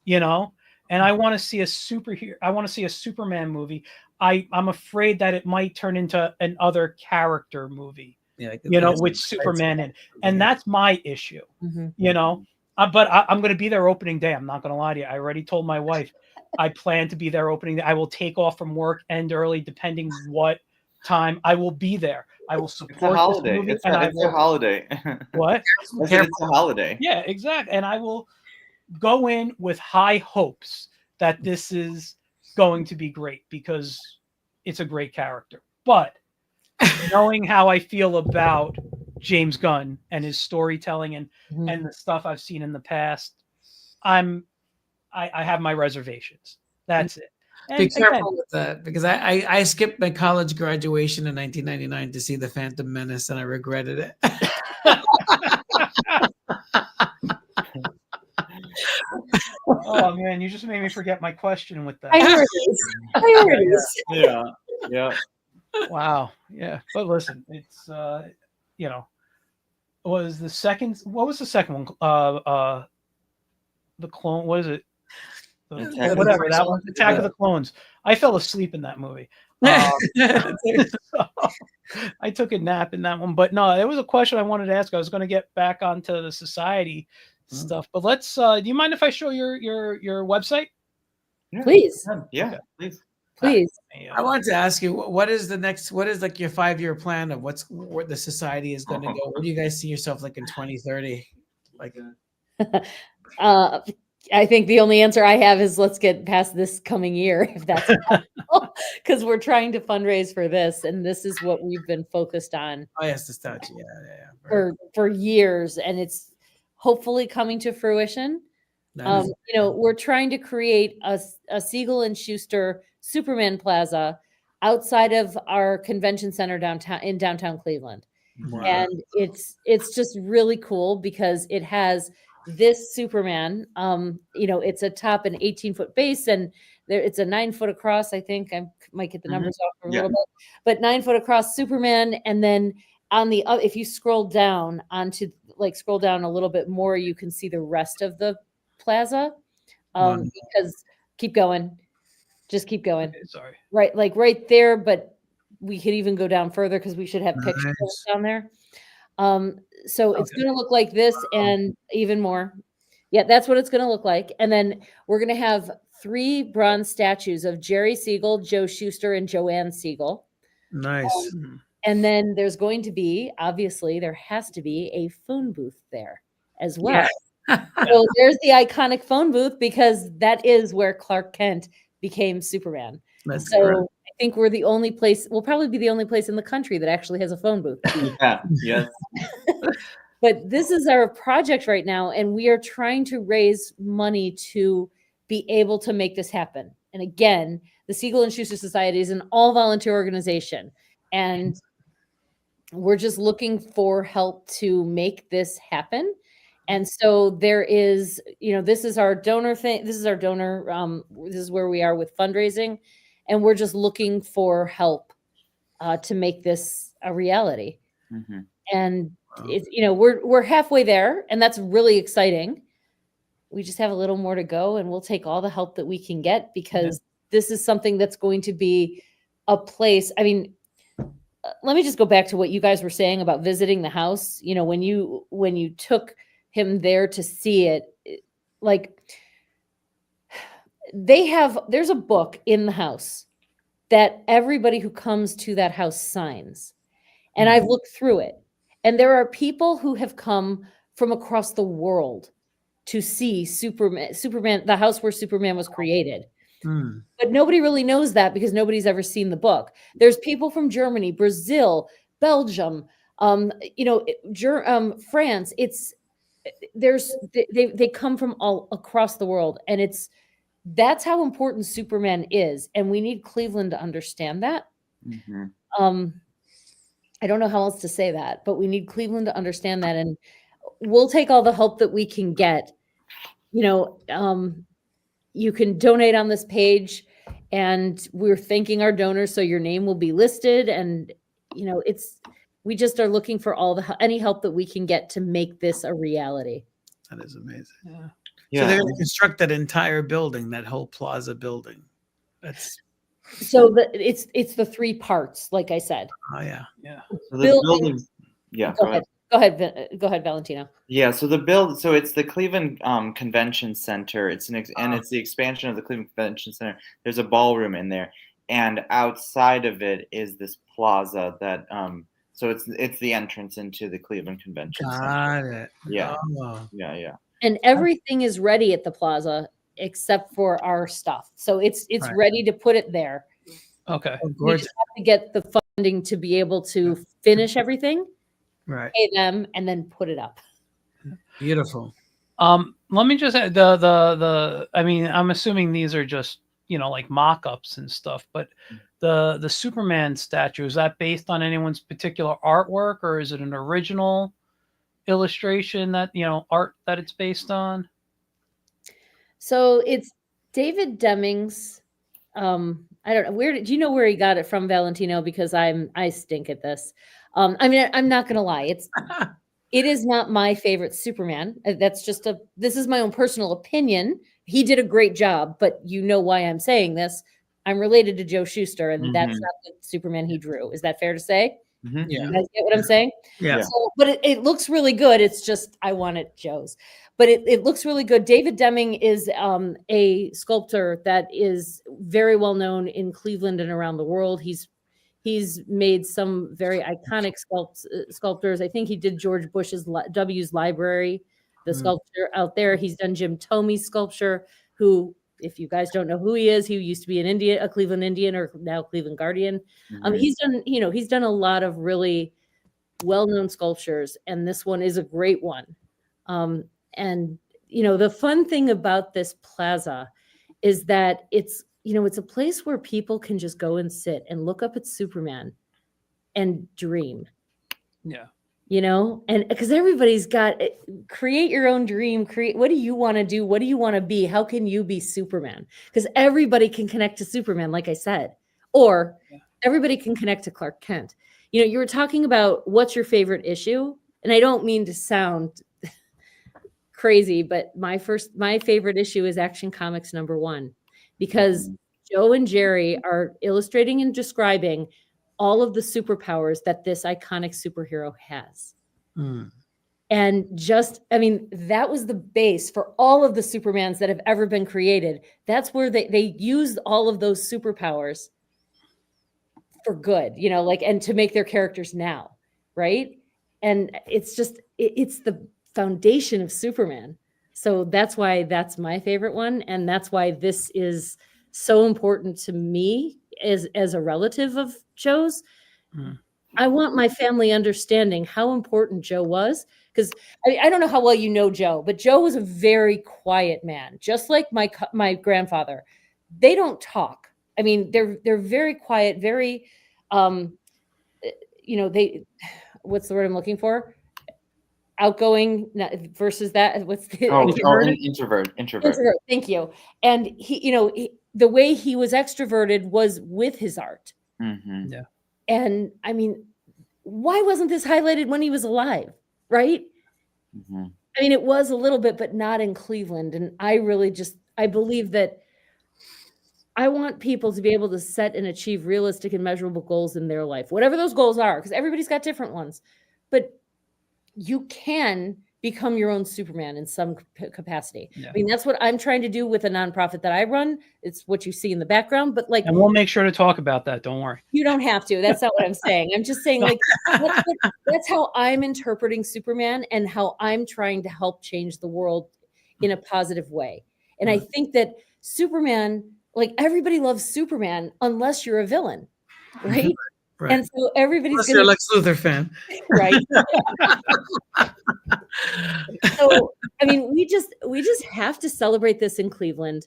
you know. And I want to see a superhero. I want to see a Superman movie. I'm afraid that it might turn into an other character movie, Yeah, like you know, it's- with Superman in, and that's my issue, Mhm. you know. But I'm going to be there opening day. I'm not going to lie to you. I already told my wife I plan to be there opening day. I will take off from work end early, depending what time I will be there. I will It's a support this holiday. movie, It's and I a will. holiday. What? I said it's a holiday. Yeah, exactly. And I will go in with high hopes that this is going to be great because it's a great character. But knowing how I feel about James Gunn and his storytelling Mhm. and the stuff I've seen in the past, I have my reservations. That's it. Be And careful again, with that, because I skipped my college graduation in 1999 to see The Phantom Menace, and I regretted it. oh man, you just made me forget my question with that. Priorities. Yeah. Yeah. Wow. Yeah. But listen, it's you know, what was the second one? The clone, what is it? Attack of the Whatever that Clones. one, Attack of the Clones. I fell asleep in that movie. So, I took a nap in that one, but no, there was a question I wanted to ask. I was going to get back onto the society stuff, but let's. Do you mind if I show your website? Yeah. Please, Yeah. Okay. Please. please. I wanted to ask you, what is the next? What is like your 5-year plan of where the society is going to go? Where do you guys see yourself like in 2030? Like, I think the only answer I have is let's get past this coming year, if that's possible, because we're trying to fundraise for this, and this is what we've been focused on oh yes, the statue. Yeah. for years, and it's hopefully coming to fruition. Nice. You know, we're trying to create a Siegel and Schuster Superman Plaza outside of our convention center downtown Cleveland. Wow. And it's just really cool because it has this Superman. You know, it's atop an 18-foot base, and it's a 9-foot across. I think I might get the numbers off a little bit, but 9-foot across Superman. And then on the if you scroll down scroll down a little bit more, you can see the rest of the plaza. Because keep going, just keep going. Okay, sorry. Right, like right there, but we could even go down further because we should have pictures down there. So it's going to look like this and even more. Yeah, that's what it's going to look like. And then we're going to have 3 bronze statues of Jerry Siegel, Joe Shuster, and Joanne Siegel. Nice. And then there's going to be, obviously, there has to be a phone booth there as well. So there's the iconic phone booth because that is where Clark Kent became Superman. That's so correct. I think we're the only place, we'll probably be the only place in the country that actually has a phone booth. Yeah. Yes. But this is our project right now, and we are trying to raise money to be able to make this happen. And again, the Siegel and Schuster Society is an all-volunteer organization, and we're just looking for help to make this happen. And so there is, you know, this is our donor thing. This is our donor. This is where we are with fundraising, and we're just looking for help to make this a reality. And it's, you know, we're halfway there, and that's really exciting. We just have a little more to go, and we'll take all the help that we can get because this is something that's going to be a place. I mean, let me just go back to what you guys were saying about visiting the house. You know, when you took him there to see it, like there's a book in the house that everybody who comes to that house signs. And I've looked through it, and there are people who have come from across the world to see Superman, the house where Superman was created. But nobody really knows that because nobody's ever seen the book. There's people from Germany, Brazil, Belgium, you know, France. They come from all across the world, and that's how important Superman is, and we need Cleveland to understand that. I don't know how else to say that, but we need Cleveland to understand that, and we'll take all the help that we can get. You know, you can donate on this page, and we're thanking our donors. So your name will be listed, and we just are looking for any help that we can get to make this a reality. That is amazing. Yeah. So they're going to construct that entire building, that whole plaza building. So it's the 3 parts, like I said. Oh yeah. So the building. Yeah. Go ahead, Valentino. Yeah. So So it's the Cleveland Convention Center. It's the expansion of the Cleveland Convention Center. There's a ballroom in there, and outside of it is this plaza that. So it's the entrance into the Cleveland Convention Center. Got it. Yeah. Oh. Yeah. And everything is ready at the plaza except for our stuff. So it's Right. ready to put it there. Okay. Oh, We gorgeous. just have to get the funding to be able to finish everything, Right. pay them, and then put it up. Beautiful. Let me just add the I mean, I'm assuming these are just, like mock-ups and stuff, but the Superman statue, is that based on anyone's particular artwork, or is it an original illustration that, art that it's based on? So it's David Deming's. I don't know do you know where he got it from, Valentino? Because I stink at this. I mean, I'm not gonna lie. It is not my favorite Superman. That's just this is my own personal opinion. He did a great job, but you know why I'm saying this. I'm related to Joe Shuster, and that's not the Superman he drew. Is that fair to say? Mm-hmm. Yeah. You guys get what I'm saying? Yeah. So, but it looks really good. It's just I want it Joe's, but it looks really good. David Deming is a sculptor that is very well known in Cleveland and around the world. He's made some very iconic sculptors. I think he did George Bush's W's Library, the sculpture out there. He's done Jim Tomey's sculpture, who, if you guys don't know who he is, he used to be a Cleveland Indian, or now Cleveland Guardian. He's done a lot of really well-known sculptures, and this one is a great one. And the fun thing about this plaza is that it's a place where people can just go and sit and look up at Superman and dream. Yeah. And because everybody's got create your own dream, what do you want to do? What do you want to be? How can you be Superman? Because everybody can connect to Superman, like I said, or everybody can connect to Clark Kent. You were talking about what's your favorite issue, and I don't mean to sound crazy, but my favorite issue is Action Comics #1, because Joe and Jerry are illustrating and describing all of the superpowers that this iconic superhero has. And that was the base for all of the Supermans that have ever been created. That's where they used all of those superpowers for good, and to make their characters now, right? And it's the foundation of Superman. So that's why that's my favorite one. And that's why this is so important to me as a relative of Joe's. I want my family understanding how important Joe was, because I don't know how well you know Joe, but Joe was a very quiet man, just like my grandfather. They don't talk. I mean, they're very quiet, very, what's the word I'm looking for? Outgoing versus that. What's the introvert? Thank you. And he, the way he was extroverted was with his art. Yeah. And I mean, why wasn't this highlighted when he was alive? Right. I mean, it was a little bit, but not in Cleveland. And I believe that I want people to be able to set and achieve realistic and measurable goals in their life, whatever those goals are, because everybody's got different ones. But you can become your own Superman in some capacity. Yeah. I mean, that's what I'm trying to do with a nonprofit that I run. It's what you see in the background, but and we'll make sure to talk about that. Don't worry. You don't have to. That's not what I'm saying. I'm just saying, that's how I'm interpreting Superman and how I'm trying to help change the world in a positive way. And I think that Superman, everybody loves Superman unless you're a villain, right? Right. And so everybody's going to Lex Luthor fan, right? So I mean, we just have to celebrate this in Cleveland.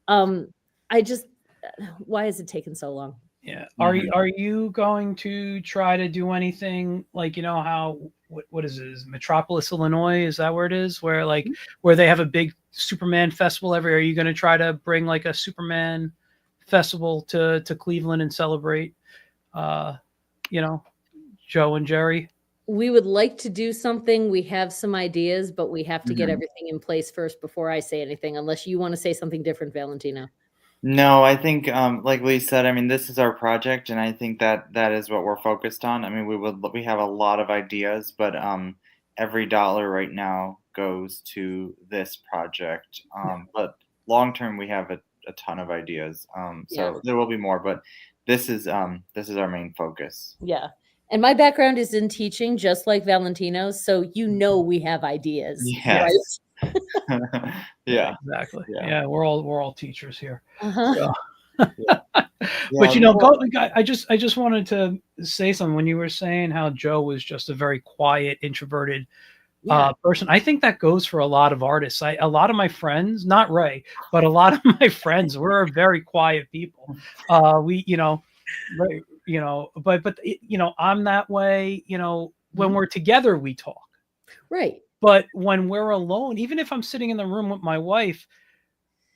Why has it taken so long? Yeah. Are you going to try to do anything how what is it? Metropolis, Illinois? Is that where it is? Where where they have a big Superman festival every year? Are you going to try to bring a Superman festival to Cleveland and celebrate, Joe and Jerry? We would like to do something. We have some ideas, but we have to get Mhm. everything in place first before I say anything, unless you want to say something different, Valentino. No, I think, like Lee said, I mean, this is our project, and I think that is what we're focused on. I mean, we have a lot of ideas, but every dollar right now goes to this project. But long term, we have a ton of ideas. So there will be more, but this is our main focus. Yeah. And my background is in teaching, just like Valentino's. So we have ideas. Yes. Yeah. Exactly. Yeah. Yeah, we're all teachers here. Uh-huh. So. Yeah, But well, I just wanted to say something when you were saying how Joe was just a very quiet, introverted Yeah. person. I think that goes for a lot of artists. A lot of my friends, not Ray, but a lot of my friends, we're very quiet people. We, Ray, I'm that way. When we're together, we talk. Right. But when we're alone, even if I'm sitting in the room with my wife,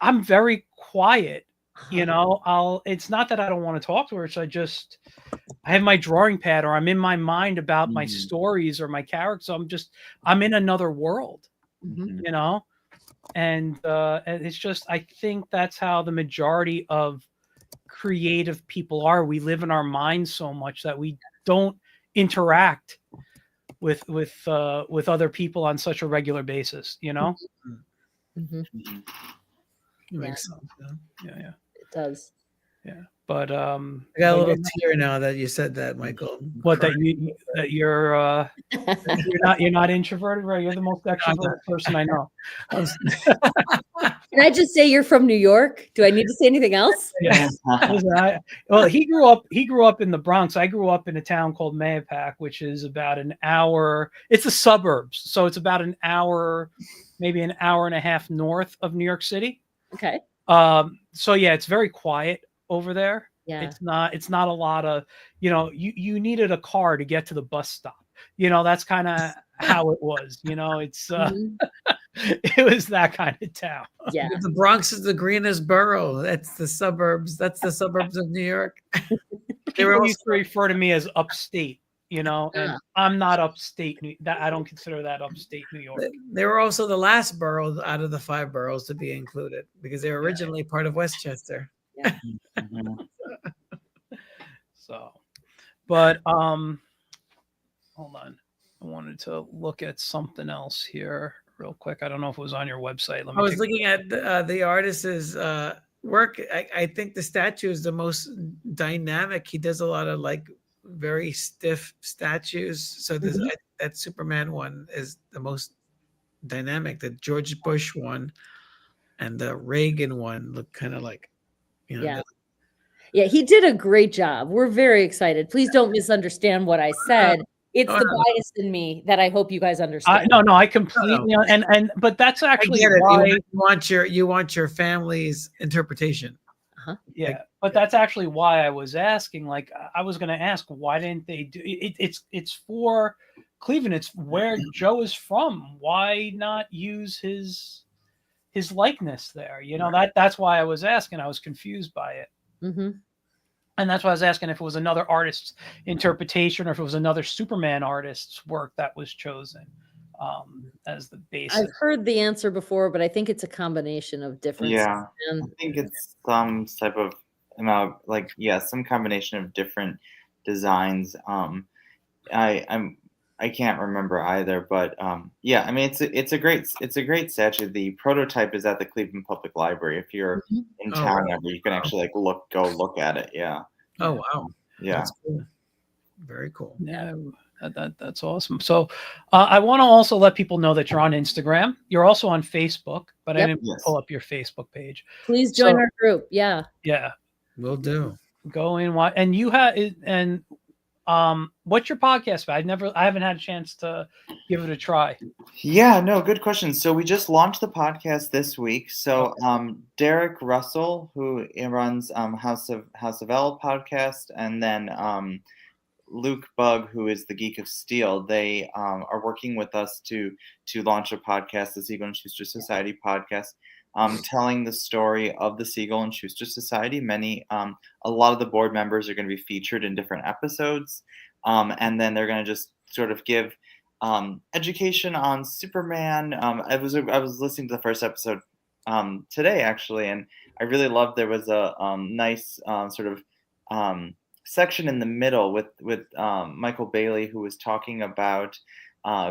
I'm very quiet. It's not that I don't want to talk to her. It's I have my drawing pad, or I'm in my mind about my stories or my characters. So I'm in another world, Mhm. and it's just, I think that's how the majority of creative people are. We live in our minds so much that we don't interact with other people on such a regular basis, Mhm. Mhm. Makes sense. Yeah. It does. Yeah. But I got a little tear now that you said that, Michael. what, that you're not introverted, right? You're the most extroverted person I know. Can I just say you're from New York? Do I need to say anything else? Yeah. Listen, he grew up in the Bronx. I grew up in a town called Mahopac, which is about an hour. It's the suburbs, so it's about an hour, maybe an hour and a half north of New York City. Okay. So yeah, it's very quiet over there. Yeah. It's not a lot of, you needed a car to get to the bus stop. That's kind of how it was. It's Mhm. it was that kind of town. Yeah. The Bronx is the greenest borough. That's the suburbs. That's the suburbs of New York. People used to refer to me as upstate, and Ah. I'm not upstate. I don't consider that upstate New York. They were also the last borough out of the 5 boroughs to be included because they were originally part of Westchester. Yeah. Mhm. So, but hold on. I wanted to look at something else here real quick. I don't know if it was on your website. Let me I was looking at the artist's work. I think the statue is the most dynamic. He does a lot of like very stiff statues. So this that Superman one is the most dynamic. The George Bush one and the Reagan one look kind of like, Yeah. Yeah, he did a great job. We're very excited. Please don't misunderstand what I said. It's the bias in me that I hope you guys understand. No, I completely but that's I actually get it. why You want your family's interpretation. yeah, but that's actually why I was asking. Like, I was going to ask, why didn't they do it? It's for Cleveland. It's where Joe is from. Why not use his likeness there? That's why I was asking. I was confused by it. And that's why I was asking if it was another artist's interpretation or if it was another Superman artist's work that was chosen as the basis. I've heard the answer before, but I think it's a combination of different. Yeah, I think it's some type of some combination of different designs. I can't remember either, but yeah, I mean it's a great statue. The prototype is at the Cleveland Public Library. If you're in town ever, you can actually go look at it. Yeah. Oh wow. Yeah. That's cool. Very cool. Yeah, that's awesome. So I want to also let people know that you're on Instagram. You're also on Facebook, but I didn't pull up your Facebook page. Please join our group. Yeah. Yeah. Will do. Go in, watch, and you have what's your podcast about? I haven't had a chance to give it a try. Yeah, no, good question. So we just launched the podcast this week. So Derek Russell, who runs House of L podcast, and then Luke Bugg, who is the Geek of Steel, they are working with us to launch a podcast, the Siegel and Schuster Society podcast. telling the story of the Siegel and Schuster Society. A lot of the board members are going to be featured in different episodes, and then they're going to just sort of give education on Superman. I was listening to the first episode today actually, and I really loved. There was a nice sort of section in the middle with Michael Bailey, who was talking about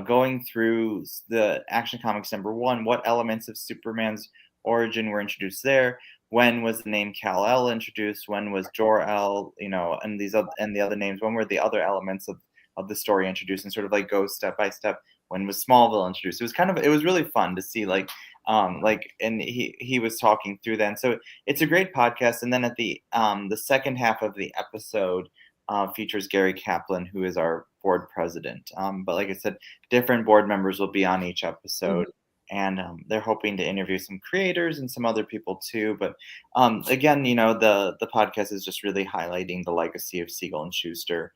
going through the Action Comics #1, what elements of Superman's origin were introduced there. When was the name Kal-El introduced? When was Jor-El? And the other names. When were the other elements of the story introduced? And sort of like go step by step. When was Smallville introduced? It was really fun to see and he was talking through that. And so it's a great podcast. And then at the second half of the episode features Gary Kaplan, who is our board president. But like I said, different board members will be on each episode. And they're hoping to interview some creators and some other people too. But again, the podcast is just really highlighting the legacy of Siegel and Schuster,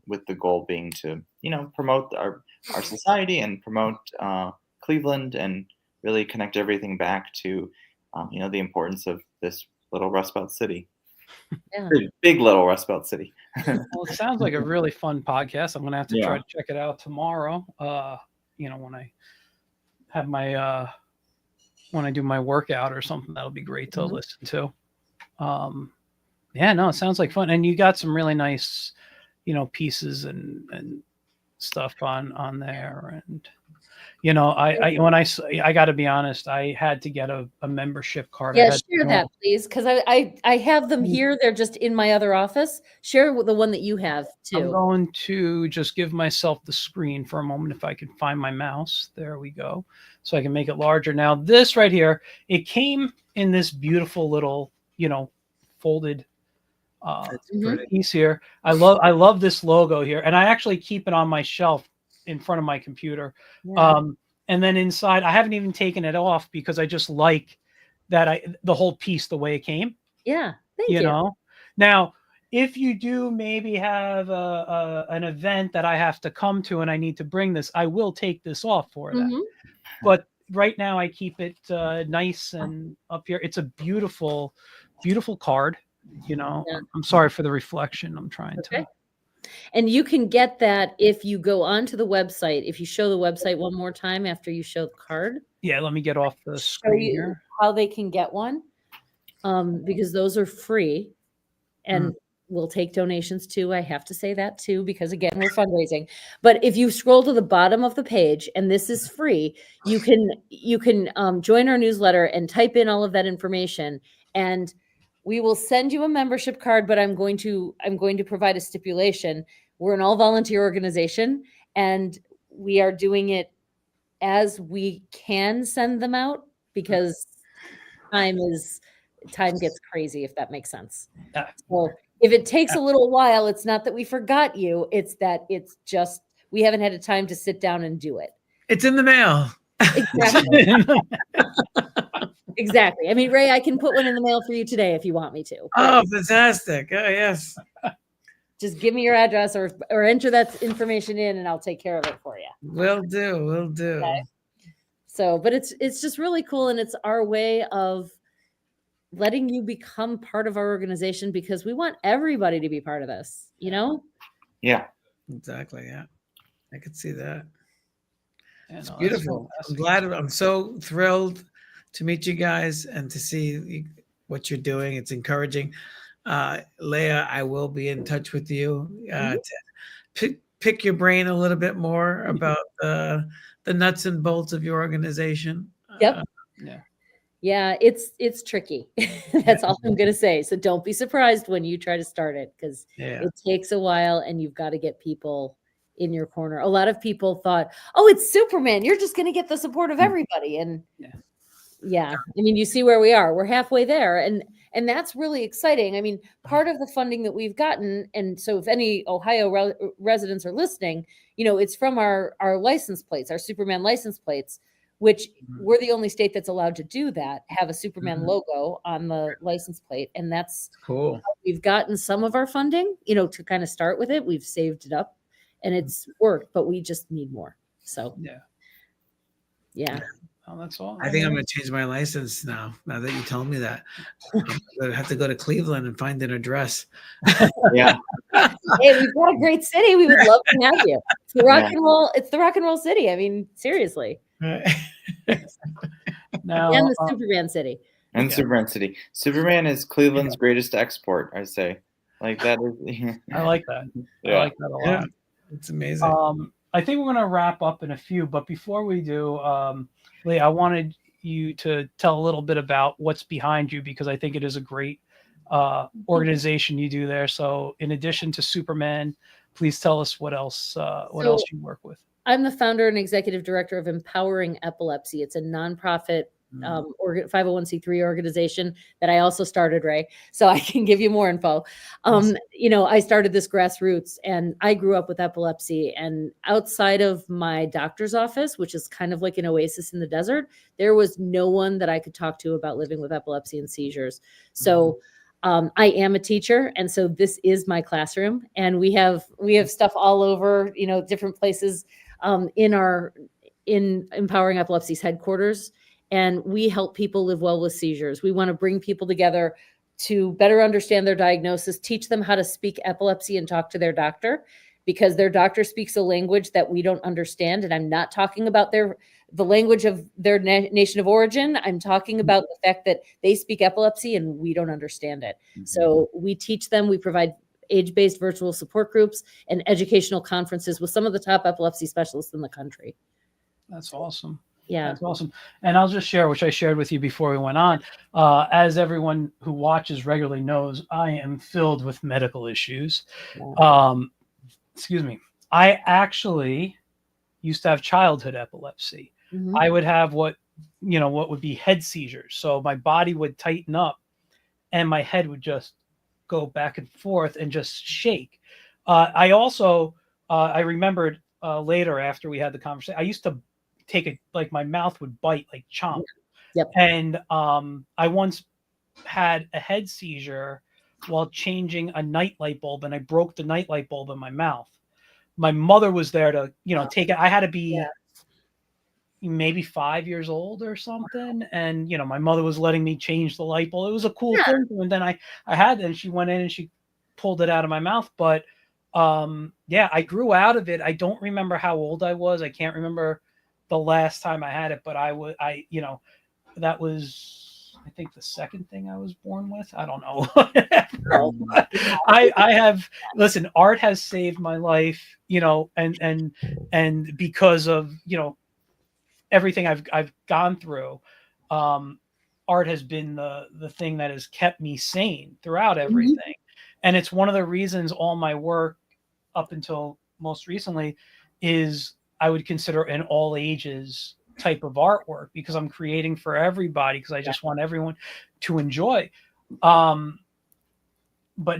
with the goal being to, promote our society and promote Cleveland and really connect everything back to, the importance of this little Rust Belt city. Yeah. Big little Rust Belt city. Well, it sounds like a really fun podcast. I'm going to have to try to check it out tomorrow. When I have my when I do my workout or something, that'll be great to listen to. It sounds like fun, and you got some really nice, pieces and stuff on there. And I got to be honest, I had to get a membership card. Yeah, share that, please, because I have them here. They're just in my other office. Share the one that you have too. I'm going to just give myself the screen for a moment if I can find my mouse. There we go. So I can make it larger. Now this right here, it came in this beautiful little, folded piece here. I love this logo here, and I actually keep it on my shelf in front of my computer. Yeah. And then inside, I haven't even taken it off because I just like that the whole piece the way it came. Yeah, thank you. Now, if you do maybe have an event that I have to come to and I need to bring this, I will take this off for that. But right now, I keep it nice and up here. It's a beautiful, beautiful card. I'm sorry for the reflection. I'm trying to. And you can get that if you go onto the website. If you show the website one more time after you show the card. Yeah, let me get off the screen here. How they can get one, because those are free, and we'll take donations too. I have to say that too, because again, we're fundraising. But if you scroll to the bottom of the page, and this is free, you can join our newsletter and type in all of that information, and we will send you a membership card. But I'm going to provide a stipulation. We're an all volunteer organization, and we are doing it as we can send them out, because time gets crazy, if that makes sense. So if it takes a little while, it's not that we forgot you. It's that it's just, we haven't had a time to sit down and do it. It's in the mail. Exactly. Exactly. I mean, Ray, I can put one in the mail for you today if you want me to. Oh, fantastic. Oh, yes. Just give me your address or enter that information in, and I'll take care of it for you. Will do. Okay. So, but it's just really cool, and it's our way of letting you become part of our organization, because we want everybody to be part of this, Yeah. Exactly. Yeah. I could see that. It's Yeah, beautiful. I'm so thrilled to meet you guys and to see what you're doing. It's encouraging. Leah, I will be in touch with you to pick your brain a little bit more about the nuts and bolts of your organization. Yep. Yeah, it's tricky. That's all I'm going to say. So don't be surprised when you try to start it, because it takes a while, and you've got to get people in your corner. A lot of people thought, oh, it's Superman, you're just going to get the support of everybody. And yeah, I mean, you see where we are. We're halfway there. And that's really exciting. I mean, part of the funding that we've gotten, and so if any Ohio residents are listening, it's from our license plates, our Superman license plates, which we're the only state that's allowed to do that, have a Superman logo on the license plate. And that's cool. We've gotten some of our funding, to kind of start with it. We've saved it up, and it's worked, but we just need more. So, yeah. Oh, that's all. I think I'm going to change my license now. Now that you told me that, I'm going to have to go to Cleveland and find an address. Yeah. Hey, we've got a great city. We would love to have you. It's the rock and roll. It's the rock and roll city. I mean, seriously. Now, And the Superman city. And Superman City. Superman is Cleveland's greatest export, I say. Like that is. I like that. Yeah. I like that a lot. It's amazing. I think we're going to wrap up in a few, but before we do, Lee, I wanted you to tell a little bit about what's behind you, because I think it is a great organization you do there. So in addition to Superman, please tell us what else you work with. I'm the founder and executive director of Empowering Epilepsy. It's a nonprofit 501c3 organization that I also started, Ray, so I can give you more info. You know, I started this grassroots, and I grew up with epilepsy, and outside of my doctor's office, which is kind of like an oasis in the desert, there was no one that I could talk to about living with epilepsy and seizures. So I am a teacher, and so this is my classroom, and we have stuff all over, you know, different places in Empowering Epilepsy's headquarters. And we help people live well with seizures. We want to bring people together to better understand their diagnosis, teach them how to speak epilepsy and talk to their doctor, because their doctor speaks a language that we don't understand. And I'm not talking about the language of their nation of origin. I'm talking about the fact that they speak epilepsy and we don't understand it. So we teach them, we provide age-based virtual support groups and educational conferences with some of the top epilepsy specialists in the country. That's awesome. Yeah. That's awesome. And I'll just share, which I shared with you before we went on. As everyone who watches regularly knows, I am filled with medical issues. Excuse me. I actually used to have childhood epilepsy. I would have what would be head seizures. So my body would tighten up and my head would just go back and forth and just shake. I also, I remembered later after we had the conversation, I used to like my mouth would bite, like chomp. Yep. And I once had a head seizure while changing a night light bulb, and I broke the night light bulb in my mouth. My mother was there to, take it. I had to be maybe 5 years old or something. And, my mother was letting me change the light bulb. It was a cool thing. And then I had it, and she went in and she pulled it out of my mouth. But I grew out of it. I don't remember how old I was. I can't remember the last time I had it, but that was, I think, the second thing I was born with. I don't know. Listen, art has saved my life, and because of, everything I've gone through, art has been the thing that has kept me sane throughout everything. And it's one of the reasons all my work up until most recently is I would consider an all ages type of artwork, because I'm creating for everybody, because I just want everyone to enjoy. But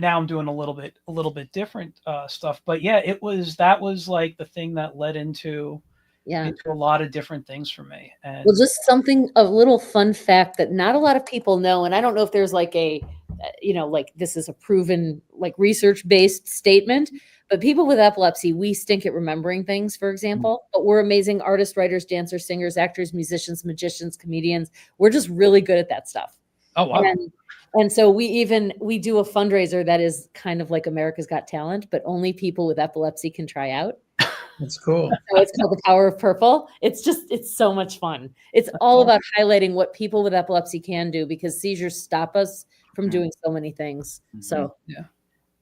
now I'm doing a little bit different stuff. But that was like the thing that led into a lot of different things for me. And well, just a little fun fact that not a lot of people know, and I don't know if there's like a, like this is a proven, like research-based statement, but people with epilepsy, we stink at remembering things, for example, but we're amazing artists, writers, dancers, singers, actors, musicians, magicians, comedians. We're just really good at that stuff. Oh, wow. And so we do a fundraiser that is kind of like America's Got Talent, but only people with epilepsy can try out. That's cool. So it's called The Power of Purple. It's so much fun. It's all about highlighting what people with epilepsy can do, because seizures stop us from doing so many things. So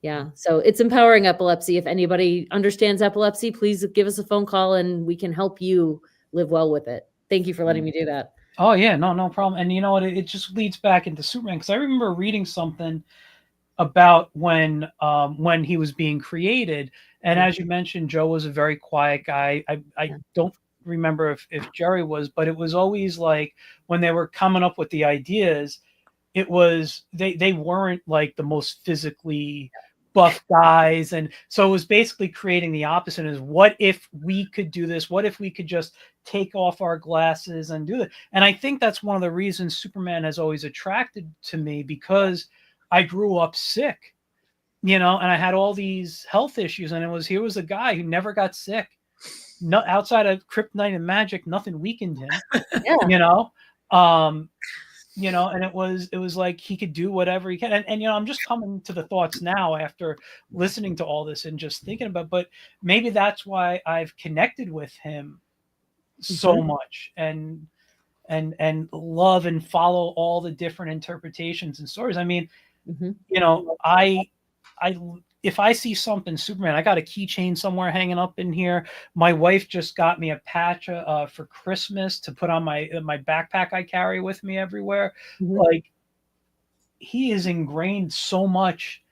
yeah. So it's Empowering Epilepsy. If anybody understands epilepsy, please give us a phone call and we can help you live well with it. Thank you for letting me do that. Oh yeah, no problem. And you know what? It just leads back into Superman, because I remember reading something about when he was being created. And as you mentioned, Joe was a very quiet guy. I don't remember if Jerry was, but it was always like when they were coming up with the ideas, it was they weren't like the most physically buff guys. And so it was basically creating the opposite, is what if we could do this? What if we could just take off our glasses and do it? And I think that's one of the reasons Superman has always attracted to me, because I grew up sick, and I had all these health issues, and here was a guy who never got sick, no, outside of kryptonite and magic, nothing weakened him. Yeah. You know, um, and it was like he could do whatever he can. And I'm just coming to the thoughts now after listening to all this and just thinking about. But maybe that's why I've connected with him so much and love and follow all the different interpretations and stories. I mean, I if I see something Superman, I got a keychain somewhere hanging up in here. My wife just got me a patch for Christmas to put on my backpack I carry with me everywhere. Like, he is ingrained so much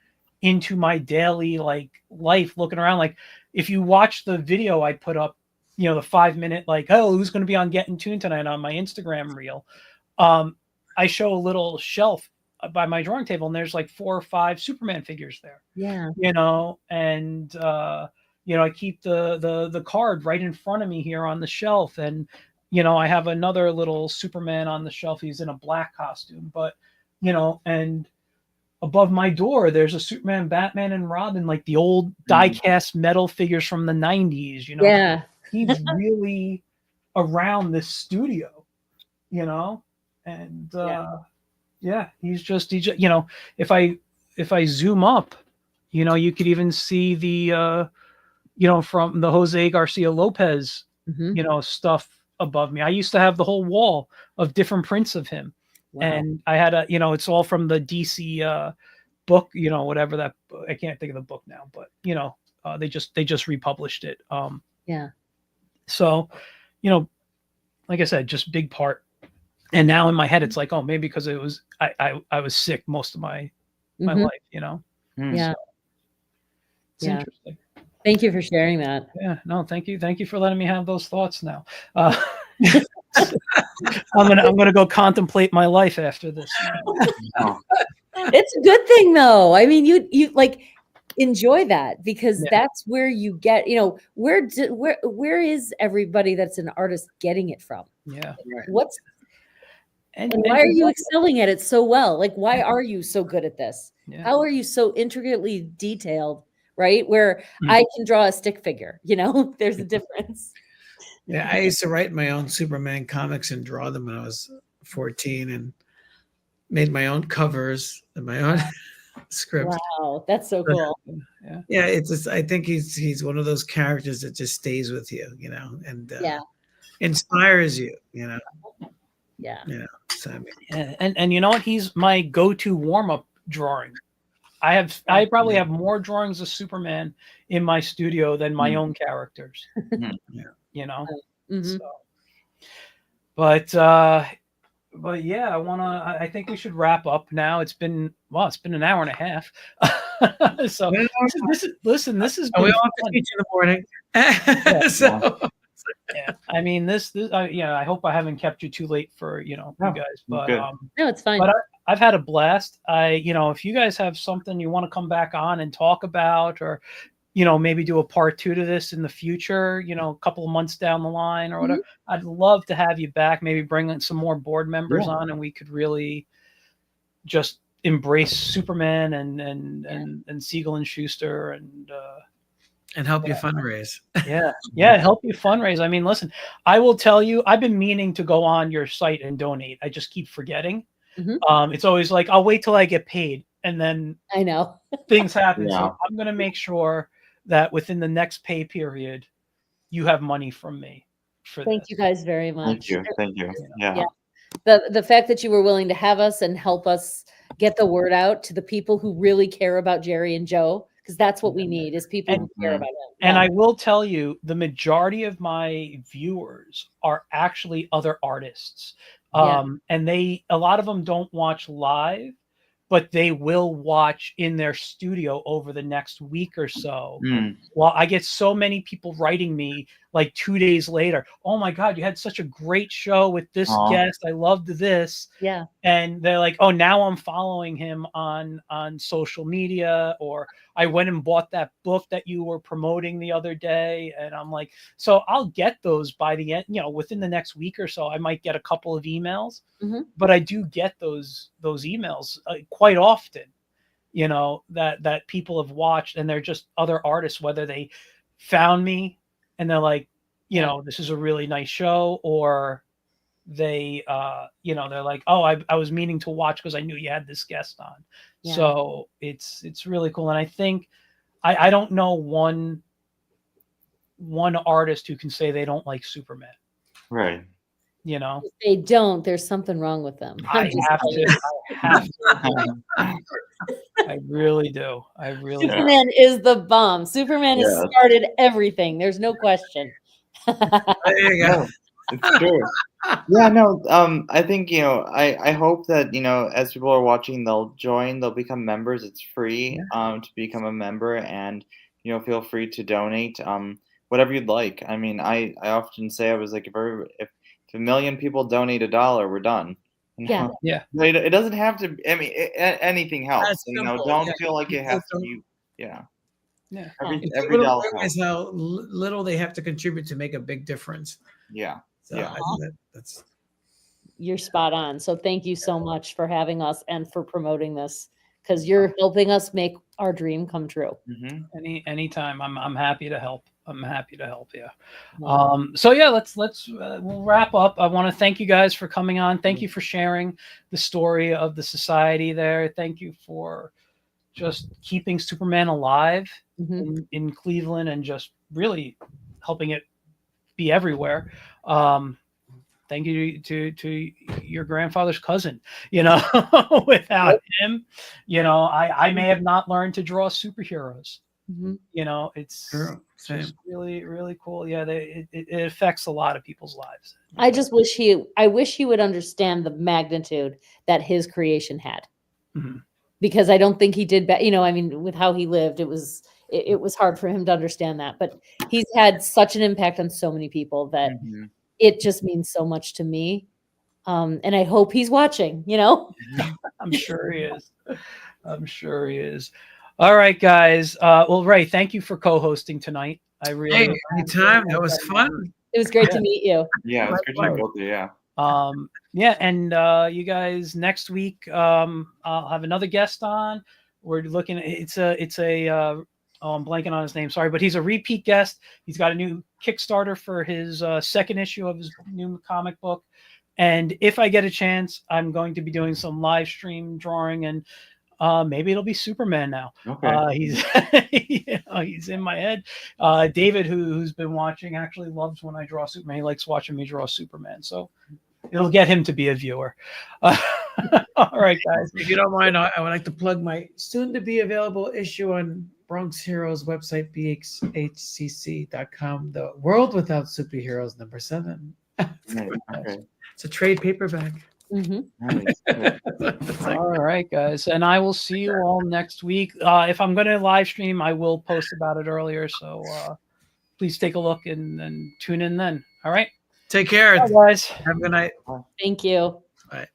into my daily life, looking around. Like, if you watch the video I put up, the 5-minute, like, oh, who's going to be on Getting Tuned tonight on my Instagram reel, I show a little shelf by my drawing table, and there's like 4 or 5 Superman figures there. Yeah. And I keep the card right in front of me here on the shelf, and I have another little Superman on the shelf. He's in a black costume, but and above my door there's a Superman, Batman, and Robin, like the old die-cast metal figures from the 90s. Yeah. He's really around this studio, and he's just if I zoom up, you could even see the from the Jose Garcia Lopez stuff above me. I used to have the whole wall of different prints of him. Wow. And I had it's all from the DC book, whatever that, I can't think of the book now, but they just republished it. So, like I said, just big part. And now in my head, it's like, oh, maybe because it was, I was sick most of my life, Yeah. So it's interesting. Thank you for sharing that. Yeah, no, thank you. Thank you for letting me have those thoughts now. I'm gonna go contemplate my life after this. It's a good thing, though. I mean, you like enjoy that, because that's where you get, where is everybody that's an artist getting it from? Yeah. What's and why are you excelling at it so well? Like, why are you so good at this? How are you so intricately detailed? Right, where I can draw a stick figure. There's a difference. Yeah, I used to write my own Superman comics and draw them when I was 14, and made my own covers and my own scripts. Wow, that's so cool. Yeah, it's just, I think he's one of those characters that just stays with you, and inspires you, Yeah. So I mean, and you know what? He's my go-to warm-up drawing. I probably have more drawings of Superman in my studio than my own characters. So. But yeah, I think we should wrap up now. It's been an hour and a half. So this is. We all have to teach in the morning. So. Yeah, I mean this I hope I haven't kept you too late for you guys, but no, it's fine. But I've had a blast. If you guys have something you want to come back on and talk about, or maybe do a part 2 to this in the future, a couple of months down the line or whatever, I'd love to have you back. Maybe bring in some more board members on, and we could really just embrace Superman and Siegel and Shuster and help you fundraise. Help you fundraise. I mean, listen, I will tell you, I've been meaning to go on your site and donate. I just keep forgetting. It's always like, I'll wait till I get paid, and then I know things happen. So I'm going to make sure that within the next pay period, you have money from me for Thank this. you guys very much. Thank you. Yeah. The fact that you were willing to have us and help us get the word out to the people who really care about Jerry and Joe, because that's what we need, is people who care about it. And I will tell you, the majority of my viewers are actually other artists. And a lot of them don't watch live, but they will watch in their studio over the next week or so. Well, I get so many people writing me like 2 days later, oh my God, you had such a great show with this guest. I loved this. Yeah. And they're like, oh, now I'm following him on social media, or I went and bought that book that you were promoting the other day. And I'm like, so I'll get those by the end, within the next week or so. I might get a couple of emails, but I do get those emails quite often, that people have watched, and they're just other artists, whether they found me and they're like, you know, this is a really nice show, or they you know, they're like, oh, I was meaning to watch because I knew you had this guest on. Yeah. So it's really cool. And I think I don't know one artist who can say they don't like Superman, Right. you know. If they don't, there's something wrong with them. I have to I really do. I really do. Superman is the bomb. Superman has Yeah. started everything. There's no question. There you go. No, it's true. Yeah, no, I think, you know, I hope that, you know, as people are watching, they'll join, they'll become members. It's free to become a member, and, you know, feel free to donate whatever you'd like. I mean, I often say, I was like, if a million people donate $1, we're done. You Yeah. know? Yeah. It doesn't have to, I mean, anything helps. That's You know, simple, don't yeah. feel like it People has to don't- be, yeah. Yeah. Every People dollar don't helps. realize how little they have to contribute to make a big difference. Yeah. So Yeah. I think that's You're spot on. So thank you so much for having us and for promoting this, because you're helping us make our dream come true. Anytime. I'm happy to help. I'm happy to help you. Yeah. So yeah, let's we'll wrap up. I want to thank you guys for coming on. Thank you for sharing the story of the society there. Thank you for just keeping Superman alive in Cleveland and just really helping it be everywhere. Thank you to your grandfather's cousin. You know, without him, you know, I may have not learned to draw superheroes. You know, it's just really, really cool. Yeah, it affects a lot of people's lives. I wish he would understand the magnitude that his creation had, because I don't think he did. You know, I mean, with how he lived, it was hard for him to understand that. But he's had such an impact on so many people that it just means so much to me. And I hope he's watching. You know, I'm sure he is. I'm sure he is. All right, guys. Well, Ray, thank you for co-hosting tonight. I really anytime. That was fun. it was great to meet you. Yeah, it's good to meet both of you. Yeah. Yeah, and you guys, next week I'll have another guest on. We're looking at it's a oh, I'm blanking on his name, sorry, but he's a repeat guest. He's got a new Kickstarter for his second issue of his new comic book. And if I get a chance, I'm going to be doing some live stream drawing, and maybe it'll be Superman now. Okay. He's he's in my head. David, who's been watching, actually loves when I draw Superman. He likes watching me draw Superman, so it'll get him to be a viewer. All right, guys. If you don't mind, I would like to plug my soon-to-be available issue on Bronx Heroes website, bhcc.com. The World Without Superheroes, #7. Okay. It's a trade paperback. Nice. All right, guys, and I will see you all next week. If I'm going to live stream, I will post about it earlier, so please take a look and tune in then. All right. Take care. Bye, guys. Have a good night. Thank you. Bye.